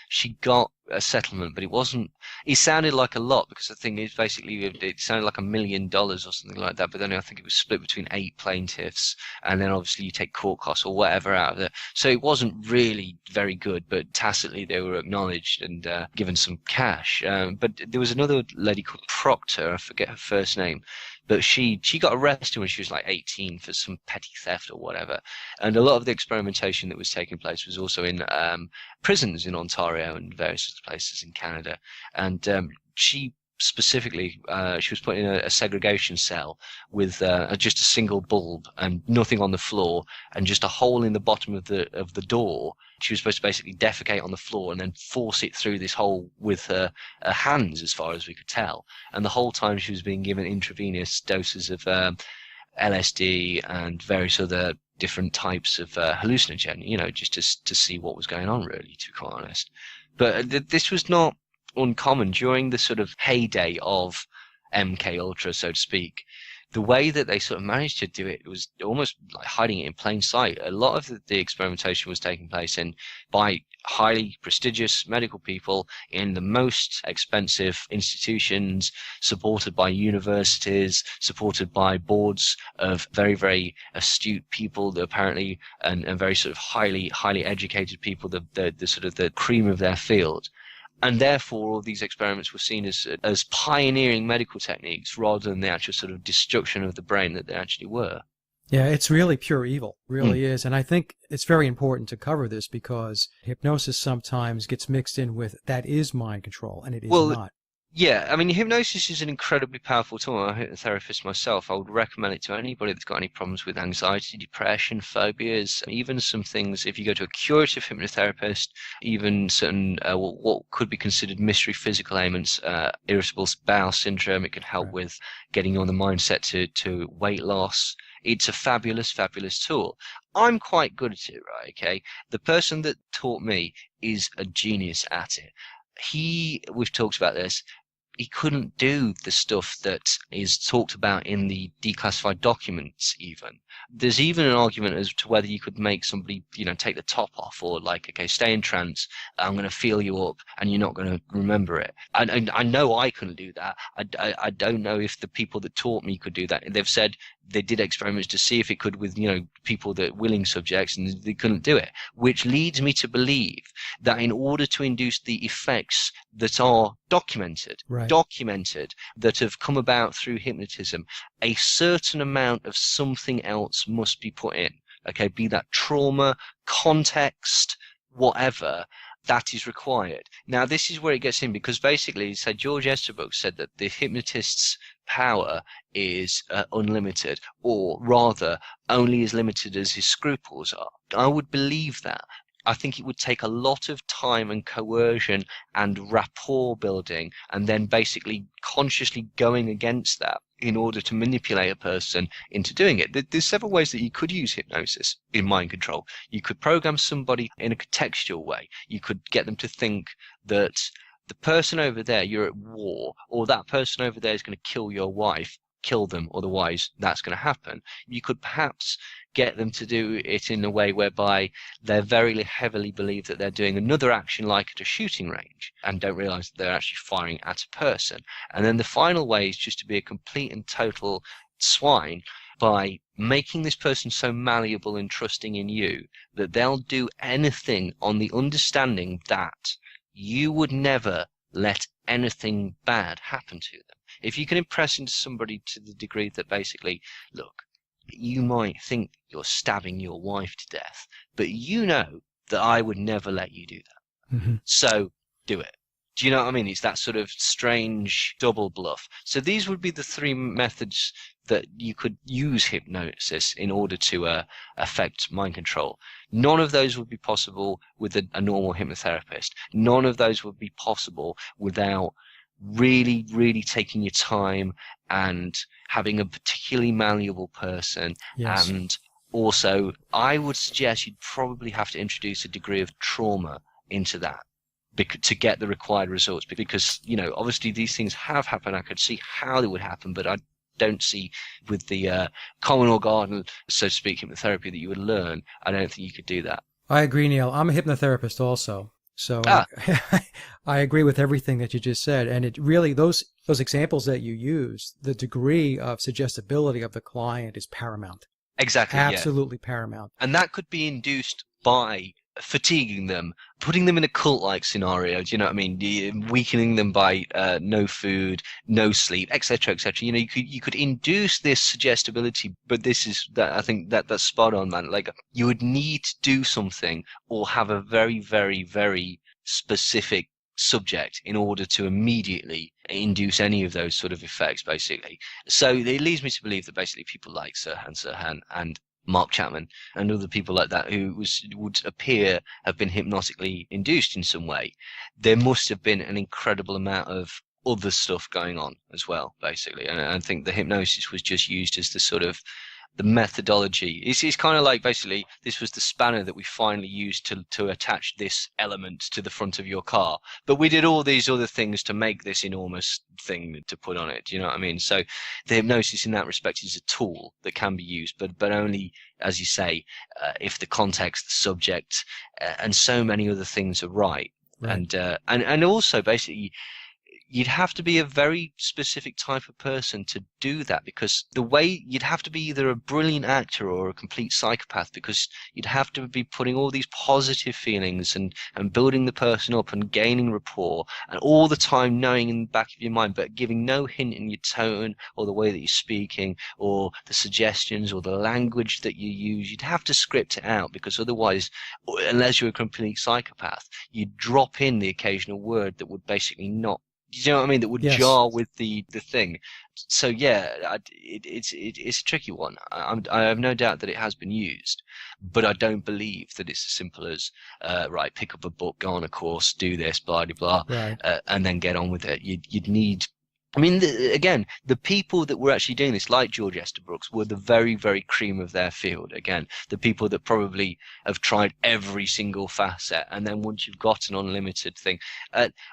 [SPEAKER 2] she got a settlement, but it wasn't. It sounded like a lot because the thing is, basically, it sounded like $1 million or something like that. But then I think it was split between 8 plaintiffs, and then obviously you take court costs or whatever out of it. So it wasn't really very good. But tacitly, they were acknowledged and given some cash. But there was another lady called Proctor. I forget her first name. But she got arrested when she was like 18 for some petty theft or whatever. And a lot of the experimentation that was taking place was also in prisons in Ontario and various other places in Canada. And she specifically, she was put in a segregation cell with just a single bulb and nothing on the floor and just a hole in the bottom of the door. She was supposed to basically defecate on the floor and then force it through this hole with her hands, as far as we could tell. And the whole time she was being given intravenous doses of LSD and various other different types of hallucinogen, just to see what was going on, really, to be quite honest. But this was not uncommon during the sort of heyday of MK Ultra, so to speak. The way that they sort of managed to do it was almost like hiding it in plain sight. A lot of the experimentation was taking place by highly prestigious medical people in the most expensive institutions, supported by universities, supported by boards of very, very astute people that apparently and very sort of highly educated people, the sort of the cream of their field. And therefore, all these experiments were seen as pioneering medical techniques rather than the actual sort of destruction of the brain that they actually were.
[SPEAKER 1] Yeah, it's really pure evil, really is. And I think it's very important to cover this because hypnosis sometimes gets mixed in with that is mind control, and it is not.
[SPEAKER 2] Yeah, I mean, hypnosis is an incredibly powerful tool. I'm a hypnotherapist myself. I would recommend it to anybody that's got any problems with anxiety, depression, phobias, even some things. If you go to a curative hypnotherapist, even certain what could be considered mystery physical ailments, irritable bowel syndrome, it can help with getting you on the mindset to weight loss. It's a fabulous, fabulous tool. I'm quite good at it, right? Okay. The person that taught me is a genius at it. We've talked about this. He couldn't do the stuff that is talked about in the declassified documents even. There's even an argument as to whether you could make somebody, take the top off or like, okay, stay in trance, I'm going to feel you up and you're not going to remember it. I know I couldn't do that. I don't know if the people that taught me could do that. They've said they did experiments to see if it could with, people that willing subjects and they couldn't do it, which leads me to believe that in order to induce the effects that are documented, that have come about through hypnotism, a certain amount of something else must be put in. Okay, be that trauma, context, whatever, that is required. Now, this is where it gets in because basically, George Esterbrook said that the hypnotist's power is unlimited, or rather, only as limited as his scruples are. I would believe that. I think it would take a lot of time and coercion and rapport building and then basically consciously going against that in order to manipulate a person into doing it. There's several ways that you could use hypnosis in mind control. You could program somebody in a contextual way. You could get them to think that the person over there, you're at war, or that person over there is going to kill your wife. Kill them, otherwise that's going to happen. You could perhaps get them to do it in a way whereby they very heavily believe that they're doing another action like at a shooting range and don't realize that they're actually firing at a person. And then the final way is just to be a complete and total swine by making this person so malleable and trusting in you that they'll do anything on the understanding that you would never let anything bad happen to them. If you can impress into somebody to the degree that basically, look, you might think you're stabbing your wife to death, but you know that I would never let you do that.
[SPEAKER 1] Mm-hmm.
[SPEAKER 2] So do it. Do you know what I mean? It's that sort of strange double bluff. So these would be the 3 methods that you could use hypnosis in order to affect mind control. None of those would be possible with a normal hypnotherapist. None of those would be possible without really, really taking your time and having a particularly malleable person.
[SPEAKER 1] Yes.
[SPEAKER 2] And also, I would suggest you'd probably have to introduce a degree of trauma into that. to get the required results, because obviously these things have happened. I could see how they would happen, but I don't see with the common or garden, so to speak, hypnotherapy that you would learn. I don't think you could do that.
[SPEAKER 1] I agree, Neil. I'm a hypnotherapist also. So
[SPEAKER 2] Ah,
[SPEAKER 1] I agree with everything that you just said. And it really, those examples that you use, the degree of suggestibility of the client is paramount.
[SPEAKER 2] exactly, yeah.
[SPEAKER 1] Absolutely paramount.
[SPEAKER 2] And that could be induced by fatiguing them, putting them in a cult-like scenario. Do you know what I mean? Weakening them by no food, no sleep, etc., etc. You could induce this suggestibility, but this is that I think that's spot on, man. Like, you would need to do something or have a very, very, very specific subject in order to immediately induce any of those sort of effects, basically. So it leads me to believe that basically people like Sirhan and Mark Chapman and other people like that who would appear have been hypnotically induced in some way, there must have been an incredible amount of other stuff going on as well, basically. And I think the hypnosis was just used as the sort of the methodology. It's kind of like, basically, this was the spanner that we finally used to attach this element to the front of your car. But we did all these other things to make this enormous thing to put on it. Do you know what I mean? So the hypnosis in that respect is a tool that can be used, but only, as you say, if the context, the subject, and so many other things are right.
[SPEAKER 1] Right.
[SPEAKER 2] And also, basically, you'd have to be a very specific type of person to do that, because the way you'd have to be either a brilliant actor or a complete psychopath, because you'd have to be putting all these positive feelings and building the person up and gaining rapport, and all the time knowing in the back of your mind, but giving no hint in your tone or the way that you're speaking or the suggestions or the language that you use. You'd have to script it out, because otherwise, unless you're a complete psychopath, you'd drop in the occasional word that would basically not, you know what I mean, that would
[SPEAKER 1] Yes.
[SPEAKER 2] jar with the thing. So yeah, it's a tricky one. I have no doubt that it has been used, but I don't believe that it's as simple as right, pick up a book, go on a course, do this, blah blah blah,
[SPEAKER 1] Right.
[SPEAKER 2] and then get on with it. You'd need. I mean, again, the people that were actually doing this, like George Estabrooks, were the very, very cream of their field. Again, the people that probably have tried every single facet, and then once you've got an unlimited thing,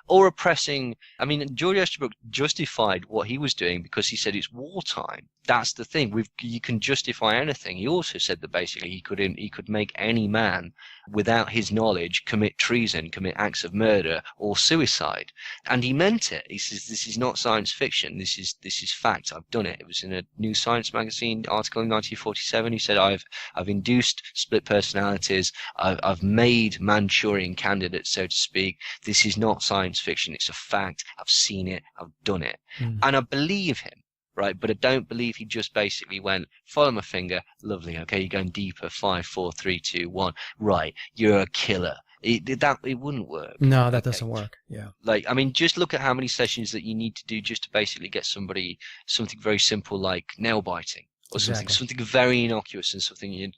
[SPEAKER 2] or oppressing. I mean, George Estabrooks justified what he was doing because he said it's wartime. That's the thing. You can justify anything. He also said that basically he could make any man, without his knowledge, commit treason, commit acts of murder or suicide, and he meant it. He says this is not science fiction. This is fact. I've done it. It was in a New Science magazine article in 1947. He said I've induced split personalities. I've made Manchurian candidates, so to speak. This is not science fiction. It's a fact. I've seen it. I've done it, and I believe him. Right, but I don't believe he just basically went, follow my finger, lovely, okay, you're going deeper, 5, 4, 3, 2, 1, right, you're a killer. It wouldn't work.
[SPEAKER 1] No, that doesn't work. Yeah.
[SPEAKER 2] Like, I mean, just look at how many sessions that you need to do just to basically get somebody something very simple like nail biting, or
[SPEAKER 1] Exactly.
[SPEAKER 2] something very innocuous, and something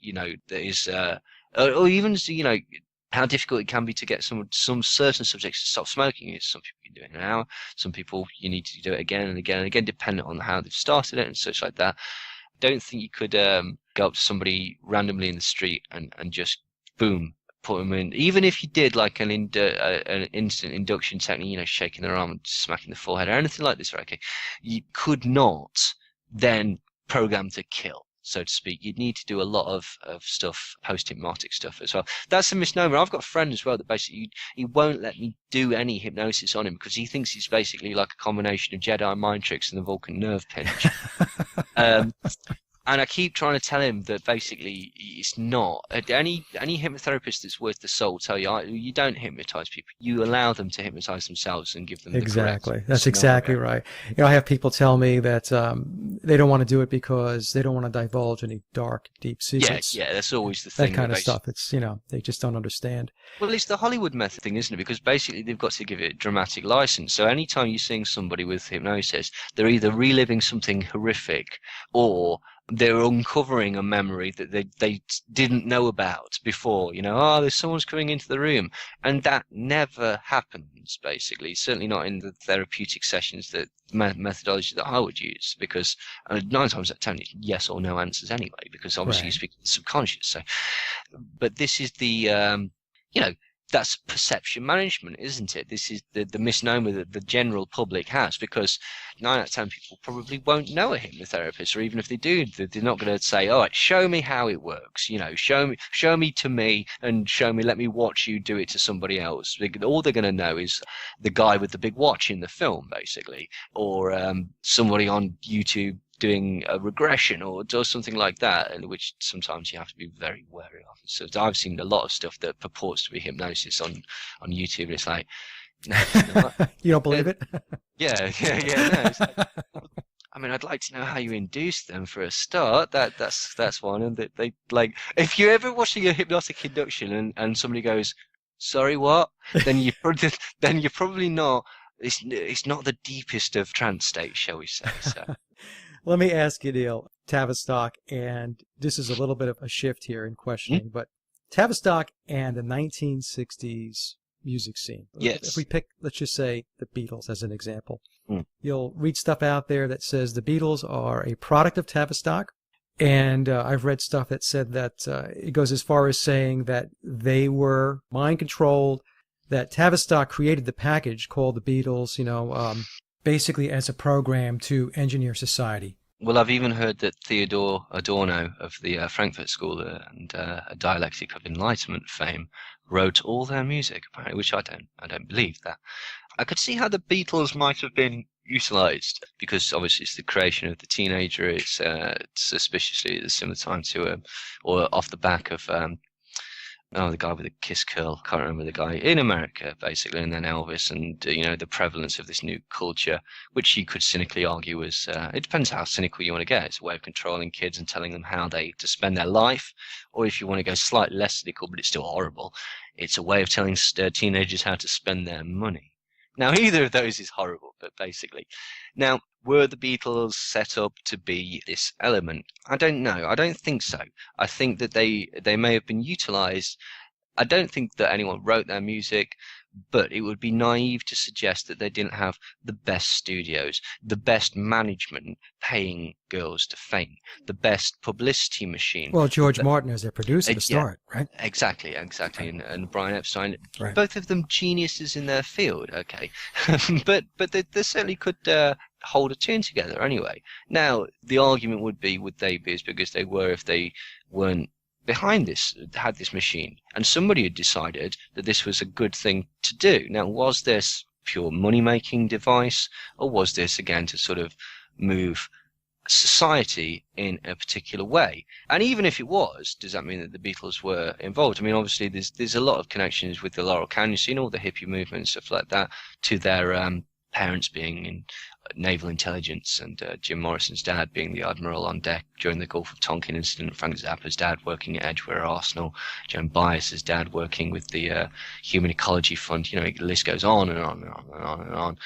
[SPEAKER 2] that is, or even how difficult it can be to get some certain subjects to stop smoking. Some people can do it in an hour. Some people you need to do it again and again and again, depending on how they've started it and such like that. Don't think you could go up to somebody randomly in the street and just boom, put them in. Even if you did like an instant induction technique, shaking their arm and smacking the forehead or anything like this, right? Okay, you could not then program to kill, so to speak. You'd need to do a lot of stuff, post-hypnotic stuff as well. That's a misnomer. I've got a friend as well that basically he won't let me do any hypnosis on him because he thinks he's basically like a combination of Jedi mind tricks and the Vulcan nerve pinch. And I keep trying to tell him that basically it's not. Any hypnotherapist that's worth the soul will tell you, you don't hypnotize people. You allow them to hypnotize themselves and give them
[SPEAKER 1] Exactly.
[SPEAKER 2] the correct
[SPEAKER 1] That's
[SPEAKER 2] scenario.
[SPEAKER 1] exactly right. I have people tell me that they don't want to do it because they don't want to divulge any dark, deep secrets.
[SPEAKER 2] Yeah, that's always the thing.
[SPEAKER 1] That kind of stuff. It's, they just don't understand.
[SPEAKER 2] Well, it's the Hollywood method thing, isn't it? Because basically they've got to give it dramatic license. So anytime you're seeing somebody with hypnosis, they're either reliving something horrific or they're uncovering a memory that they didn't know about before. There's someone's coming into the room. And that never happens, basically. Certainly not in the therapeutic sessions, that methodology that I would use, because 9 times out of 10, it's yes or no answers anyway, because obviously you speak to the subconscious. So, but this is the, that's perception management, isn't it? This is the misnomer that the general public has, because 9 out of 10 people probably won't know a hypnotherapist, or even if they do, they're not going to say, all right, show me how it works, show me to me, and let me watch you do it to somebody else. All they're going to know is the guy with the big watch in the film, basically, or somebody on YouTube doing a regression or does something like that, and which sometimes you have to be very wary of. So I've seen a lot of stuff that purports to be hypnosis on YouTube, and it's like, no,
[SPEAKER 1] you don't believe it?
[SPEAKER 2] Yeah. No, it's like, I mean, I'd like to know how you induced them for a start. That's one. And they like, if you're ever watching a hypnotic induction and somebody goes, "Sorry, what?" then you're probably not. It's not the deepest of trance states, shall we say? So.
[SPEAKER 1] Let me ask you, Neil, Tavistock, and this is a little bit of a shift here in questioning, but Tavistock and the 1960s music scene.
[SPEAKER 2] Yes.
[SPEAKER 1] If we pick, let's just say, the Beatles as an example, you'll read stuff out there that says the Beatles are a product of Tavistock, and I've read stuff that said that it goes as far as saying that they were mind-controlled, that Tavistock created the package called the Beatles, basically as a program to engineer society.
[SPEAKER 2] Well, I've even heard that Theodore Adorno of the Frankfurt School and a dialectic of Enlightenment fame wrote all their music, apparently, which I don't believe that. I could see how the Beatles might have been utilized, because obviously it's the creation of the teenager. It's suspiciously at a similar time to, or off the back of, the guy with the kiss curl, can't remember the guy, in America, basically, and then Elvis, and, the prevalence of this new culture, which you could cynically argue was, it depends how cynical you want to get. It's a way of controlling kids and telling them how to spend their life, or if you want to go slightly less cynical, but it's still horrible, it's a way of telling teenagers how to spend their money. Now, either of those is horrible, but basically. Now, were the Beatles set up to be this element? I don't know. I don't think so. I think that they may have been utilized. I don't think that anyone wrote their music, but it would be naive to suggest that they didn't have the best studios, the best management paying girls to faint, the best publicity machine.
[SPEAKER 1] Well, George Martin as their producer to start, right?
[SPEAKER 2] Exactly. And Brian Epstein,
[SPEAKER 1] right.
[SPEAKER 2] Both of them geniuses in their field, okay. but they certainly could hold a tune together anyway. Now, the argument would they be as big as they were if they weren't behind this, had this machine, and somebody had decided that this was a good thing to do. Now, was this pure money-making device, or was this, again, to sort of move society in a particular way? And even if it was, does that mean that the Beatles were involved? I mean, obviously, there's a lot of connections with the Laurel Canyon scene, all the hippie movement and stuff like that, to their parents being in naval intelligence, and Jim Morrison's dad being the admiral on deck during the Gulf of Tonkin incident, Frank Zappa's dad working at Edgware Arsenal, Joan Baez's dad working with the Human Ecology Fund. The list goes on and on and on and on and on.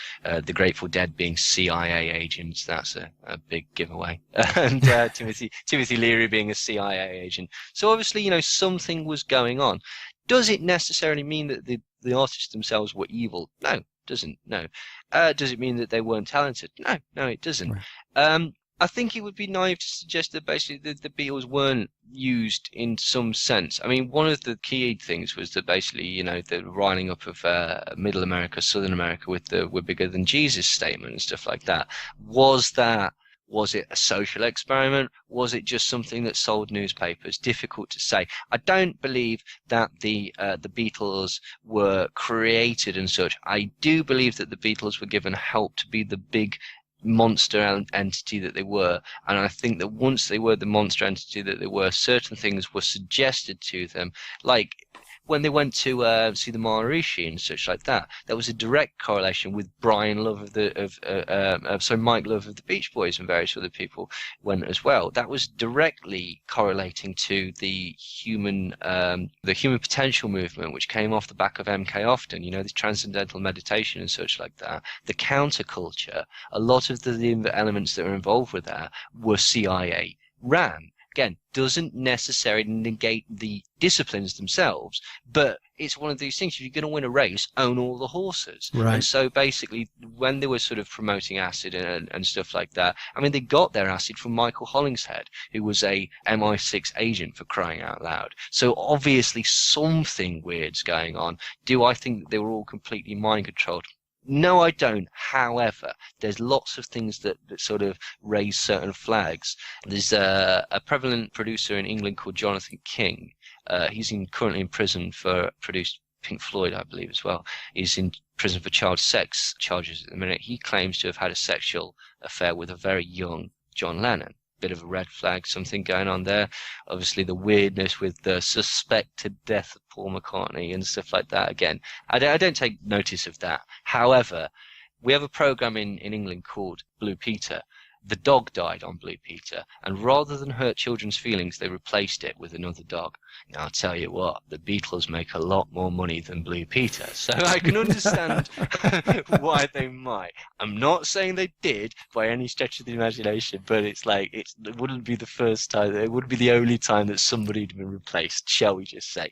[SPEAKER 2] The Grateful Dead being CIA agents, that's a big giveaway. And Timothy Leary being a CIA agent. So obviously, something was going on. Does it necessarily mean that the artists themselves were evil? No. Doesn't. No. Does it mean that they weren't talented? No, it doesn't. Right. I think it would be naive to suggest that basically the Beatles weren't used in some sense. I mean, one of the key things was that basically, the riling up of Middle America, Southern America with the "we're bigger than Jesus" statement and stuff like that. Was it a social experiment? Was it just something that sold newspapers? Difficult to say. I don't believe that the Beatles were created and such. I do believe that the Beatles were given help to be the big monster entity that they were, and I think that once they were the monster entity that they were, certain things were suggested to them, like when they went to see the Maharishi and such like that. There was a direct correlation with Mike Love of the Beach Boys, and various other people went as well. That was directly correlating to the human potential movement, which came off the back of M.K. Often, this transcendental meditation and such like that. The counterculture, a lot of the elements that were involved with that were CIA ran. again, doesn't necessarily negate the disciplines themselves, but it's one of these things. If you're going to win a race, own all the horses.
[SPEAKER 1] Right.
[SPEAKER 2] And so basically, when they were sort of promoting acid and stuff like that, I mean, they got their acid from Michael Hollingshead, who was a MI6 agent, for crying out loud. So obviously something weird's going on. Do I think that they were all completely mind controlled? No, I don't. However, there's lots of things that sort of raise certain flags. There's a prevalent producer in England called Jonathan King. He's currently in prison for produced Pink Floyd, I believe, as well. He's in prison for child sex charges at the minute. He claims to have had a sexual affair with a very young John Lennon. Bit of a red flag, something going on there. Obviously, the weirdness with the suspected death of Paul McCartney and stuff like that. Again, I don't take notice of that. However, we have a program in England called Blue Peter. The dog died on Blue Peter, and rather than hurt children's feelings, they replaced it with another dog. Now, I'll tell you what, the Beatles make a lot more money than Blue Peter, so I can understand why they might. I'm not saying they did by any stretch of the imagination, but it's like it wouldn't be the first time, it wouldn't be the only time that somebody had been replaced, shall we just say.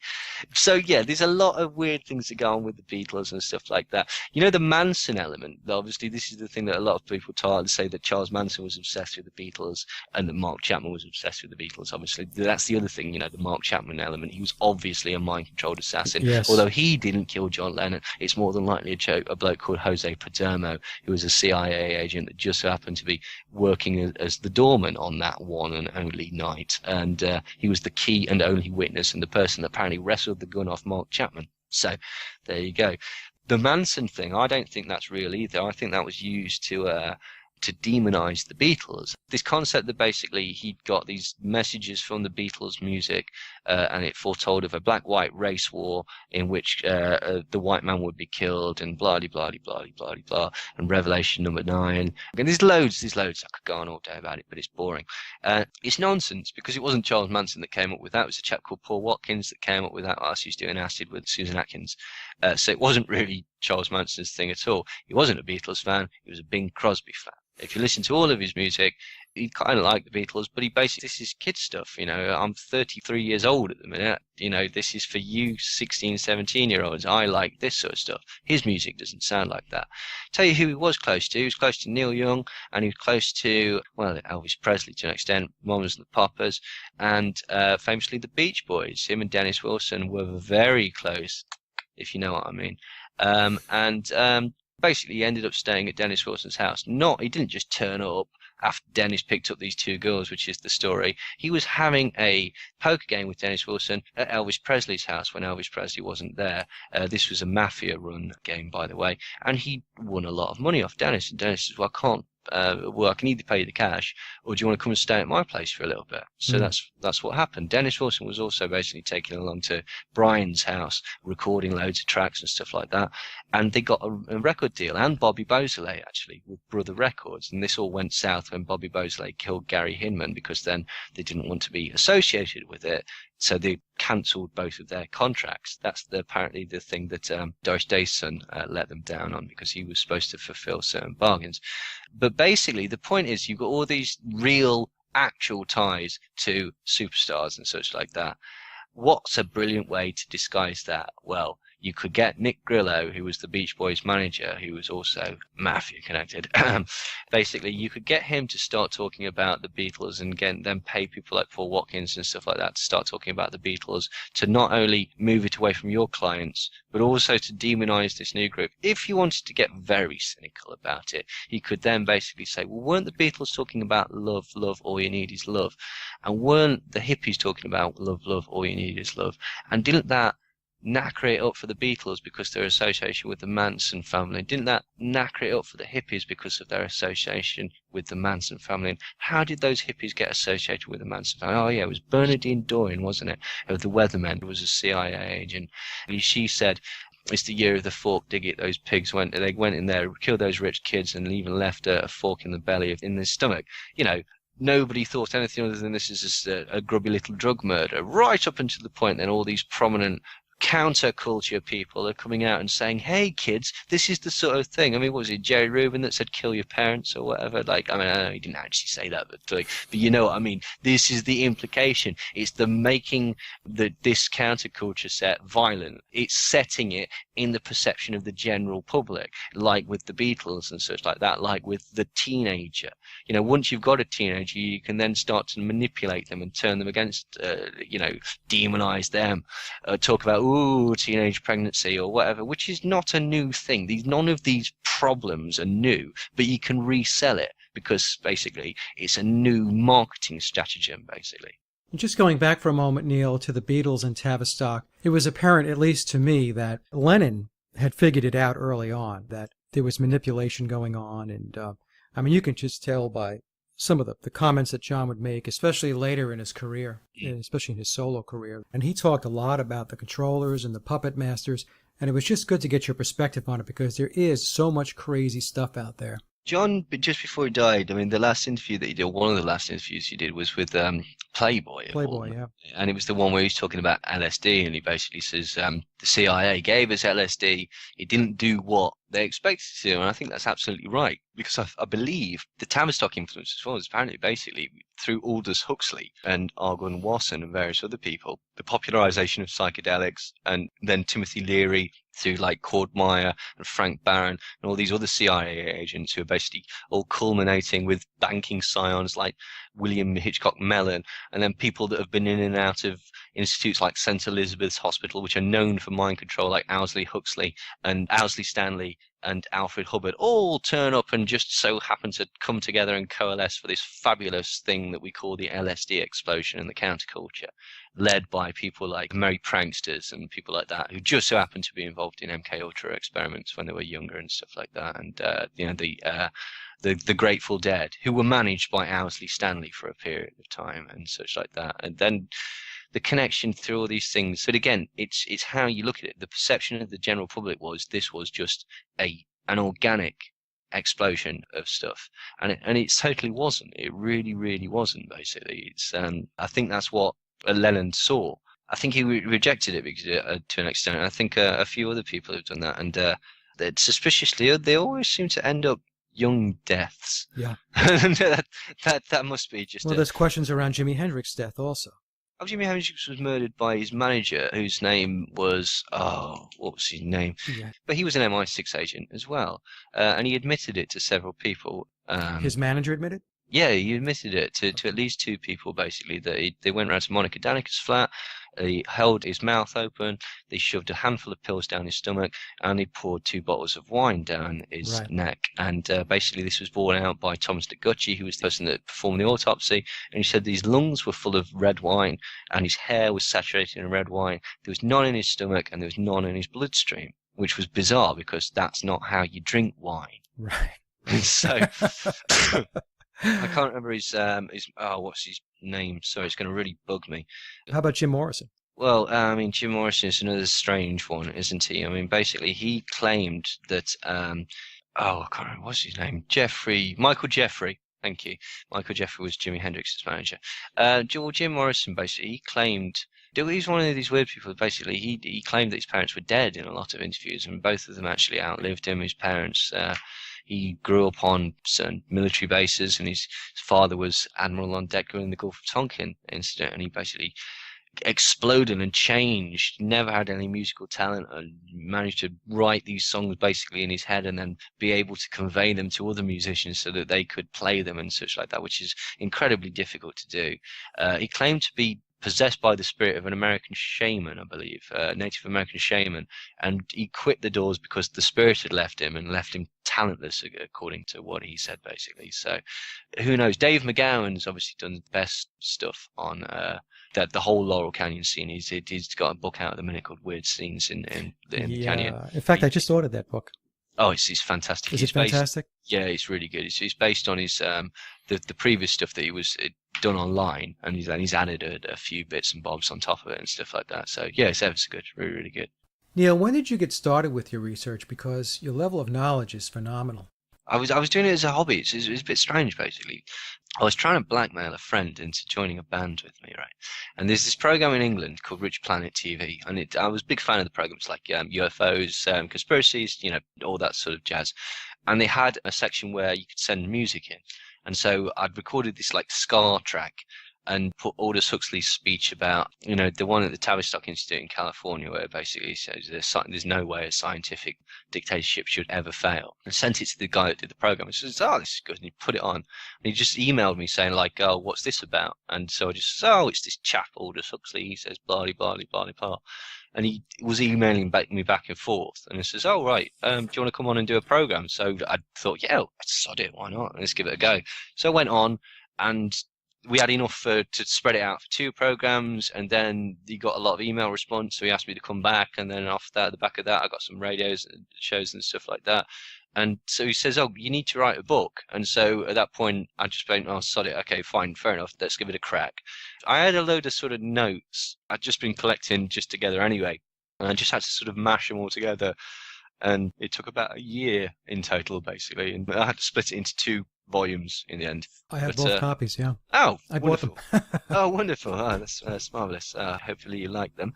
[SPEAKER 2] So yeah, there's a lot of weird things that go on with the Beatles and stuff like that. You know, the Manson element, obviously this is the thing that a lot of people say that Charles Manson was obsessed with the Beatles and that Mark Chapman was obsessed with the Beatles. Obviously, that's the other thing, you know, the Mark Chapman element. He was obviously a mind-controlled assassin.
[SPEAKER 1] Yes.
[SPEAKER 2] Although he didn't kill John Lennon, it's more than likely a bloke called Jose Paterno, who was a CIA agent that just happened to be working as the doorman on that one and only night. And he was the key and only witness and the person that apparently wrestled the gun off Mark Chapman. So there you go. The Manson thing, I don't think that's real either. I think that was used to demonize the Beatles. This concept that basically he'd got these messages from the Beatles music and it foretold of a black-white race war in which the white man would be killed and blah-de-blah-de-blah-de-blah-de-blah, and Revelation number 9. And there's loads. I could go on all day about it, but it's boring. It's nonsense because it wasn't Charles Manson that came up with that. It was a chap called Paul Watkins that came up with that whilst he was doing acid with Susan Atkins. So it wasn't really Charles Manson's thing at all. He wasn't a Beatles fan. He was a Bing Crosby fan. If you listen to all of his music, he kind of liked the Beatles, but he basically, this is kid stuff, you know. I'm 33 years old at the minute, you know, this is for you 16, 17-year-olds. I like this sort of stuff. His music doesn't sound like that. Tell you who he was close to. He was close to Neil Young, and he was close to, well, Elvis Presley to an extent, Mamas and the Papas, and famously the Beach Boys. Him and Dennis Wilson were very close, if you know what I mean. Basically, he ended up staying at Dennis Wilson's house. He didn't just turn up after Dennis picked up these two girls, which is the story. He was having a poker game with Dennis Wilson at Elvis Presley's house when Elvis Presley wasn't there. This was a mafia-run game, by the way, and he won a lot of money off Dennis. And Dennis says, well, I can either pay you the cash, or do you want to come and stay at my place for a little bit? So that's what happened. Dennis Wilson was also basically taken along to Brian's house, recording loads of tracks and stuff like that. And they got a record deal, and Bobby Beausoleil, actually, with Brother Records. And this all went south when Bobby Beausoleil killed Gary Hinman, because then they didn't want to be associated with it. So they cancelled both of their contracts. That's apparently the thing that Doris Day's son let them down on, because he was supposed to fulfill certain bargains. But basically, the point is, you've got all these real, actual ties to superstars and such like that. What's a brilliant way to disguise that? Well, you could get Nick Grillo, who was the Beach Boys manager, who was also mafia connected. Basically, you could get him to start talking about the Beatles and then pay people like Paul Watkins and stuff like that to start talking about the Beatles, to not only move it away from your clients, but also to demonize this new group. If you wanted to get very cynical about it, he could then basically say, well, weren't the Beatles talking about love, all you need is love? And weren't the hippies talking about love, all you need is love? And didn't that knacker it up for the Beatles because their association with the Manson family? Didn't that knacker it up for the hippies because of their association with the Manson family? And how did those hippies get associated with the Manson family? Oh yeah, it was Bernadine Doyen, wasn't it? Of the Weathermen, who was a CIA agent. She said, it's the year of the fork, dig it. Those pigs went in there, killed those rich kids, and even left a fork in the belly, in their stomach. You know, nobody thought anything other than this is just a grubby little drug murder, right up until the point then all these prominent counterculture people are coming out and saying, "Hey, kids, this is the sort of thing." I mean, what was it, Jerry Rubin that said "kill your parents" or whatever? Like, I mean, I know he didn't actually say that, but you know what I mean. This is the implication. It's the making this counterculture set violent. It's setting it in the perception of the general public, like with the Beatles and such like that, like with the teenager. You know, once you've got a teenager, you can then start to manipulate them and turn them against, demonize them, talk about, ooh, teenage pregnancy or whatever, which is not a new thing. None of these problems are new, but you can resell it because basically it's a new marketing stratagem, basically.
[SPEAKER 1] Just going back for a moment, Neil, to the Beatles and Tavistock, it was apparent, at least to me, that Lennon had figured it out early on, that there was manipulation going on. And I mean, you can just tell by some of the comments that John would make, especially later in his career, especially in his solo career. And he talked a lot about the controllers and the puppet masters. And it was just good to get your perspective on it because there is so much crazy stuff out there.
[SPEAKER 2] John, just before he died, I mean, the last interview that he did, one of the last interviews he did was with Playboy.
[SPEAKER 1] Playboy, yeah.
[SPEAKER 2] And it was the one where he's talking about LSD, and he basically says the CIA gave us LSD. It didn't do what they expected it to do, and I think that's absolutely right, because I believe the Tavistock influence as well is apparently basically through Aldous Huxley and Argun Wasson and various other people, the popularization of psychedelics, and then Timothy Leary through like Cord Meyer and Frank Barron and all these other CIA agents who are basically all culminating with banking scions like William Hitchcock Mellon, and then people that have been in and out of institutes like St. Elizabeth's Hospital, which are known for mind control, like Owsley Huxley and Owsley Stanley and Alfred Hubbard, all turn up and just so happen to come together and coalesce for this fabulous thing that we call the LSD explosion in the counterculture, led by people like merry pranksters and people like that who just so happen to be involved in MK Ultra experiments when they were younger and stuff like that. And the Grateful Dead, who were managed by Owsley Stanley for a period of time and such like that. And then the connection through all these things. But again, it's how you look at it. The perception of the general public was this was just an organic explosion of stuff, and it totally wasn't. It really, really wasn't. Basically, it's I think that's what Lennon saw. I think he rejected it because to an extent. I think a few other people have done that, and that suspiciously they always seem to end up young deaths.
[SPEAKER 1] Yeah,
[SPEAKER 2] that must be just.
[SPEAKER 1] Well, there's questions around Jimi Hendrix's death also.
[SPEAKER 2] Jimi Hendrix was murdered by his manager, whose name was, what was his name?
[SPEAKER 1] Yeah.
[SPEAKER 2] But he was an MI6 agent as well, and he admitted it to several people.
[SPEAKER 1] His manager admitted?
[SPEAKER 2] Yeah, he admitted it to at least two people, basically, that they went round to Monica Danica's flat, they held his mouth open, they shoved a handful of pills down his stomach, and they poured 2 bottles of wine down his neck. And basically this was borne out by Thomas Degucci, who was the person that performed the autopsy, and he said his lungs were full of red wine, and his hair was saturated in red wine. There was none in his stomach, and there was none in his bloodstream, which was bizarre, because that's not how you drink wine.
[SPEAKER 1] Right.
[SPEAKER 2] So... I can't remember his what's his name? Sorry, it's going to really bug me.
[SPEAKER 1] How about Jim Morrison?
[SPEAKER 2] Well, I mean, Jim Morrison is another strange one, isn't he? I mean, basically, he claimed that I can't remember what's his name. Michael Jeffrey. Thank you. Michael Jeffrey was Jimi Hendrix's manager. Jim Morrison basically he claimed. He's one of these weird people. Basically, he claimed that his parents were dead in a lot of interviews, and both of them actually outlived him. His parents. He grew up on certain military bases, and his father was admiral on deck during the Gulf of Tonkin incident, and he basically exploded and changed, never had any musical talent, and managed to write these songs basically in his head and then be able to convey them to other musicians so that they could play them and such like that, which is incredibly difficult to do. He claimed to be possessed by the spirit of an American shaman, I believe, Native American shaman, and he quit the Doors because the spirit had left him and left him talentless, according to what he said, basically. So, who knows? Dave McGowan's obviously done the best stuff on the whole Laurel Canyon scene. He's got a book out at the minute called Weird Scenes in the Canyon.
[SPEAKER 1] In fact, I just ordered that book.
[SPEAKER 2] Oh, it's fantastic.
[SPEAKER 1] Is it fantastic?
[SPEAKER 2] Yeah, it's really good. It's based on his the previous stuff that he was done online, and he's added a few bits and bobs on top of it and stuff like that. So yeah, it's ever so good. Really, really good.
[SPEAKER 1] Neil, when did you get started with your research? Because your level of knowledge is phenomenal.
[SPEAKER 2] I was doing it as a hobby. It's a bit strange, basically. I was trying to blackmail a friend into joining a band with me, right? And there's this program in England called Rich Planet TV, and I was a big fan of the programs, like UFOs, conspiracies, all that sort of jazz. And they had a section where you could send music in, and so I'd recorded this like ska track and put Aldous Huxley's speech about, the one at the Tavistock Institute in California, where basically he says there's no way a scientific dictatorship should ever fail. And sent it to the guy that did the program. He says, "Oh, this is good," and he put it on. And he just emailed me saying like, "Oh, what's this about?" And so I just said, "Oh, it's this chap Aldous Huxley. He says blah blah blah blah." And he was emailing me back and forth, and he says, "Oh right, do you want to come on and do a program?" So I thought, yeah, sod it, why not? Let's give it a go. So I went on, and we had enough to spread it out for 2 programs, and then he got a lot of email response, so he asked me to come back, and then after that, at the back of that, I got some radios and shows and stuff like that. And so he says, "Oh, you need to write a book." And so at that point, I just went, "Oh, sod it. Okay, fine, fair enough. Let's give it a crack." I had a load of sort of notes I'd just been collecting just together anyway, and I just had to sort of mash them all together. And it took about a year in total, basically, and I had to split it into 2 volumes in the end.
[SPEAKER 1] I have both copies, yeah.
[SPEAKER 2] Oh,
[SPEAKER 1] I
[SPEAKER 2] wonderful.
[SPEAKER 1] bought them.
[SPEAKER 2] Oh, wonderful. Oh, that's marvelous. Hopefully you like them.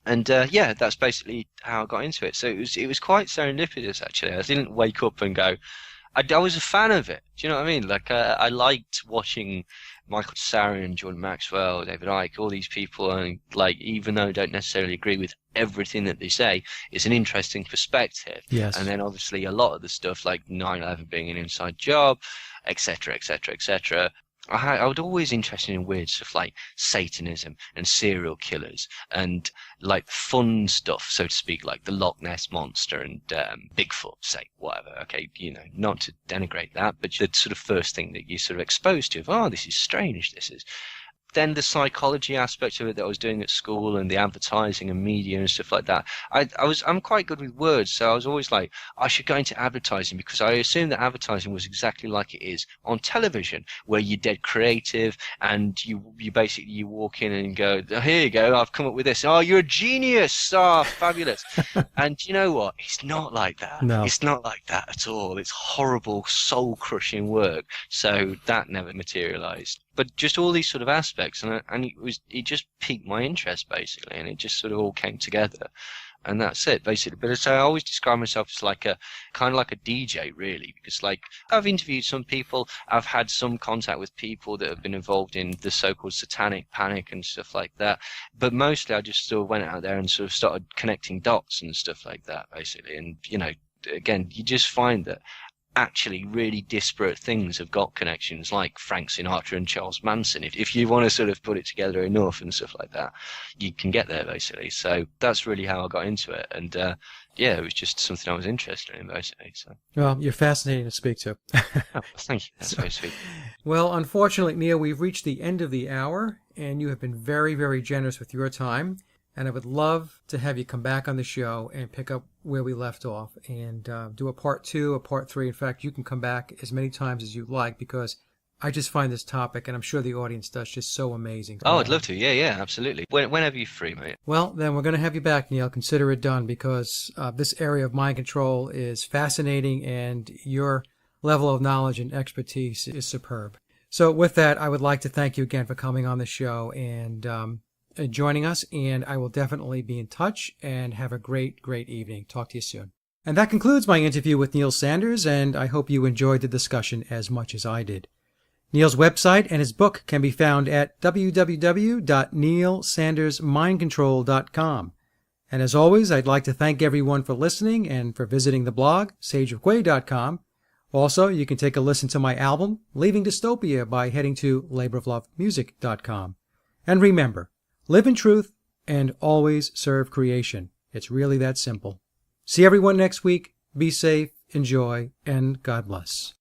[SPEAKER 2] And yeah, that's basically how I got into it. So it was quite serendipitous, actually. I didn't wake up and go. I was a fan of it. Do you know what I mean? Like I liked watching Michael Sarin, Jordan Maxwell, David Icke, all these people, and like even though I don't necessarily agree with everything that they say, it's an interesting perspective.
[SPEAKER 1] Yes.
[SPEAKER 2] And then obviously a lot of the stuff like 9/11 being an inside job, etc., etc., etc. I was always interested in weird stuff like Satanism and serial killers and like fun stuff, so to speak, like the Loch Ness Monster and Bigfoot, say, whatever. Okay, not to denigrate that, but the sort of first thing that you sort of exposed to, oh, this is strange, this is. Then the psychology aspect of it that I was doing at school and the advertising and media and stuff like that. I'm quite good with words, so I was always like, I should go into advertising, because I assumed that advertising was exactly like it is on television, where you're dead creative and you basically you walk in and go, oh, here you go, I've come up with this. Oh, you're a genius. Oh, fabulous. And you know what? It's not like that.
[SPEAKER 1] No.
[SPEAKER 2] It's not like that at all. It's horrible, soul-crushing work. So that never materialized. But just all these sort of aspects, and it just piqued my interest basically, and it just sort of all came together, and that's it basically. But so I always describe myself as like a kind of like a DJ really, because like I've interviewed some people, I've had some contact with people that have been involved in the so-called satanic panic and stuff like that, but mostly I just sort of went out there and sort of started connecting dots and stuff like that basically. And again, you just find that actually really disparate things have got connections, like Frank Sinatra and Charles Manson. If you want to sort of put it together enough and stuff like that, you can get there basically. So that's really how I got into it. And yeah, it was just something I was interested in basically. So.
[SPEAKER 1] Well, you're fascinating to speak to.
[SPEAKER 2] Oh, thank you. That's very sweet.
[SPEAKER 1] Well, unfortunately, Neil, we've reached the end of the hour, and you have been very, very generous with your time. And I would love to have you come back on the show and pick up where we left off and do a part 2, a part 3. In fact, you can come back as many times as you like, because I just find this topic, and I'm sure the audience does, just so amazing.
[SPEAKER 2] Oh, I'd love to. Yeah, absolutely. Whenever you're free, mate.
[SPEAKER 1] Well, then we're going to have you back, Neil. Consider it done, because this area of mind control is fascinating, and your level of knowledge and expertise is superb. So with that, I would like to thank you again for coming on the show and joining us, and I will definitely be in touch, and have a great, great evening. Talk to you soon. And that concludes my interview with Neil Sanders, and I hope you enjoyed the discussion as much as I did. Neil's website and his book can be found at www.neilsandersmindcontrol.com. And as always, I'd like to thank everyone for listening and for visiting the blog, sageofquay.com. Also, you can take a listen to my album, Leaving Dystopia, by heading to laboroflovemusic.com. And remember, live in truth and always serve creation. It's really that simple. See everyone next week. Be safe, enjoy, and God bless.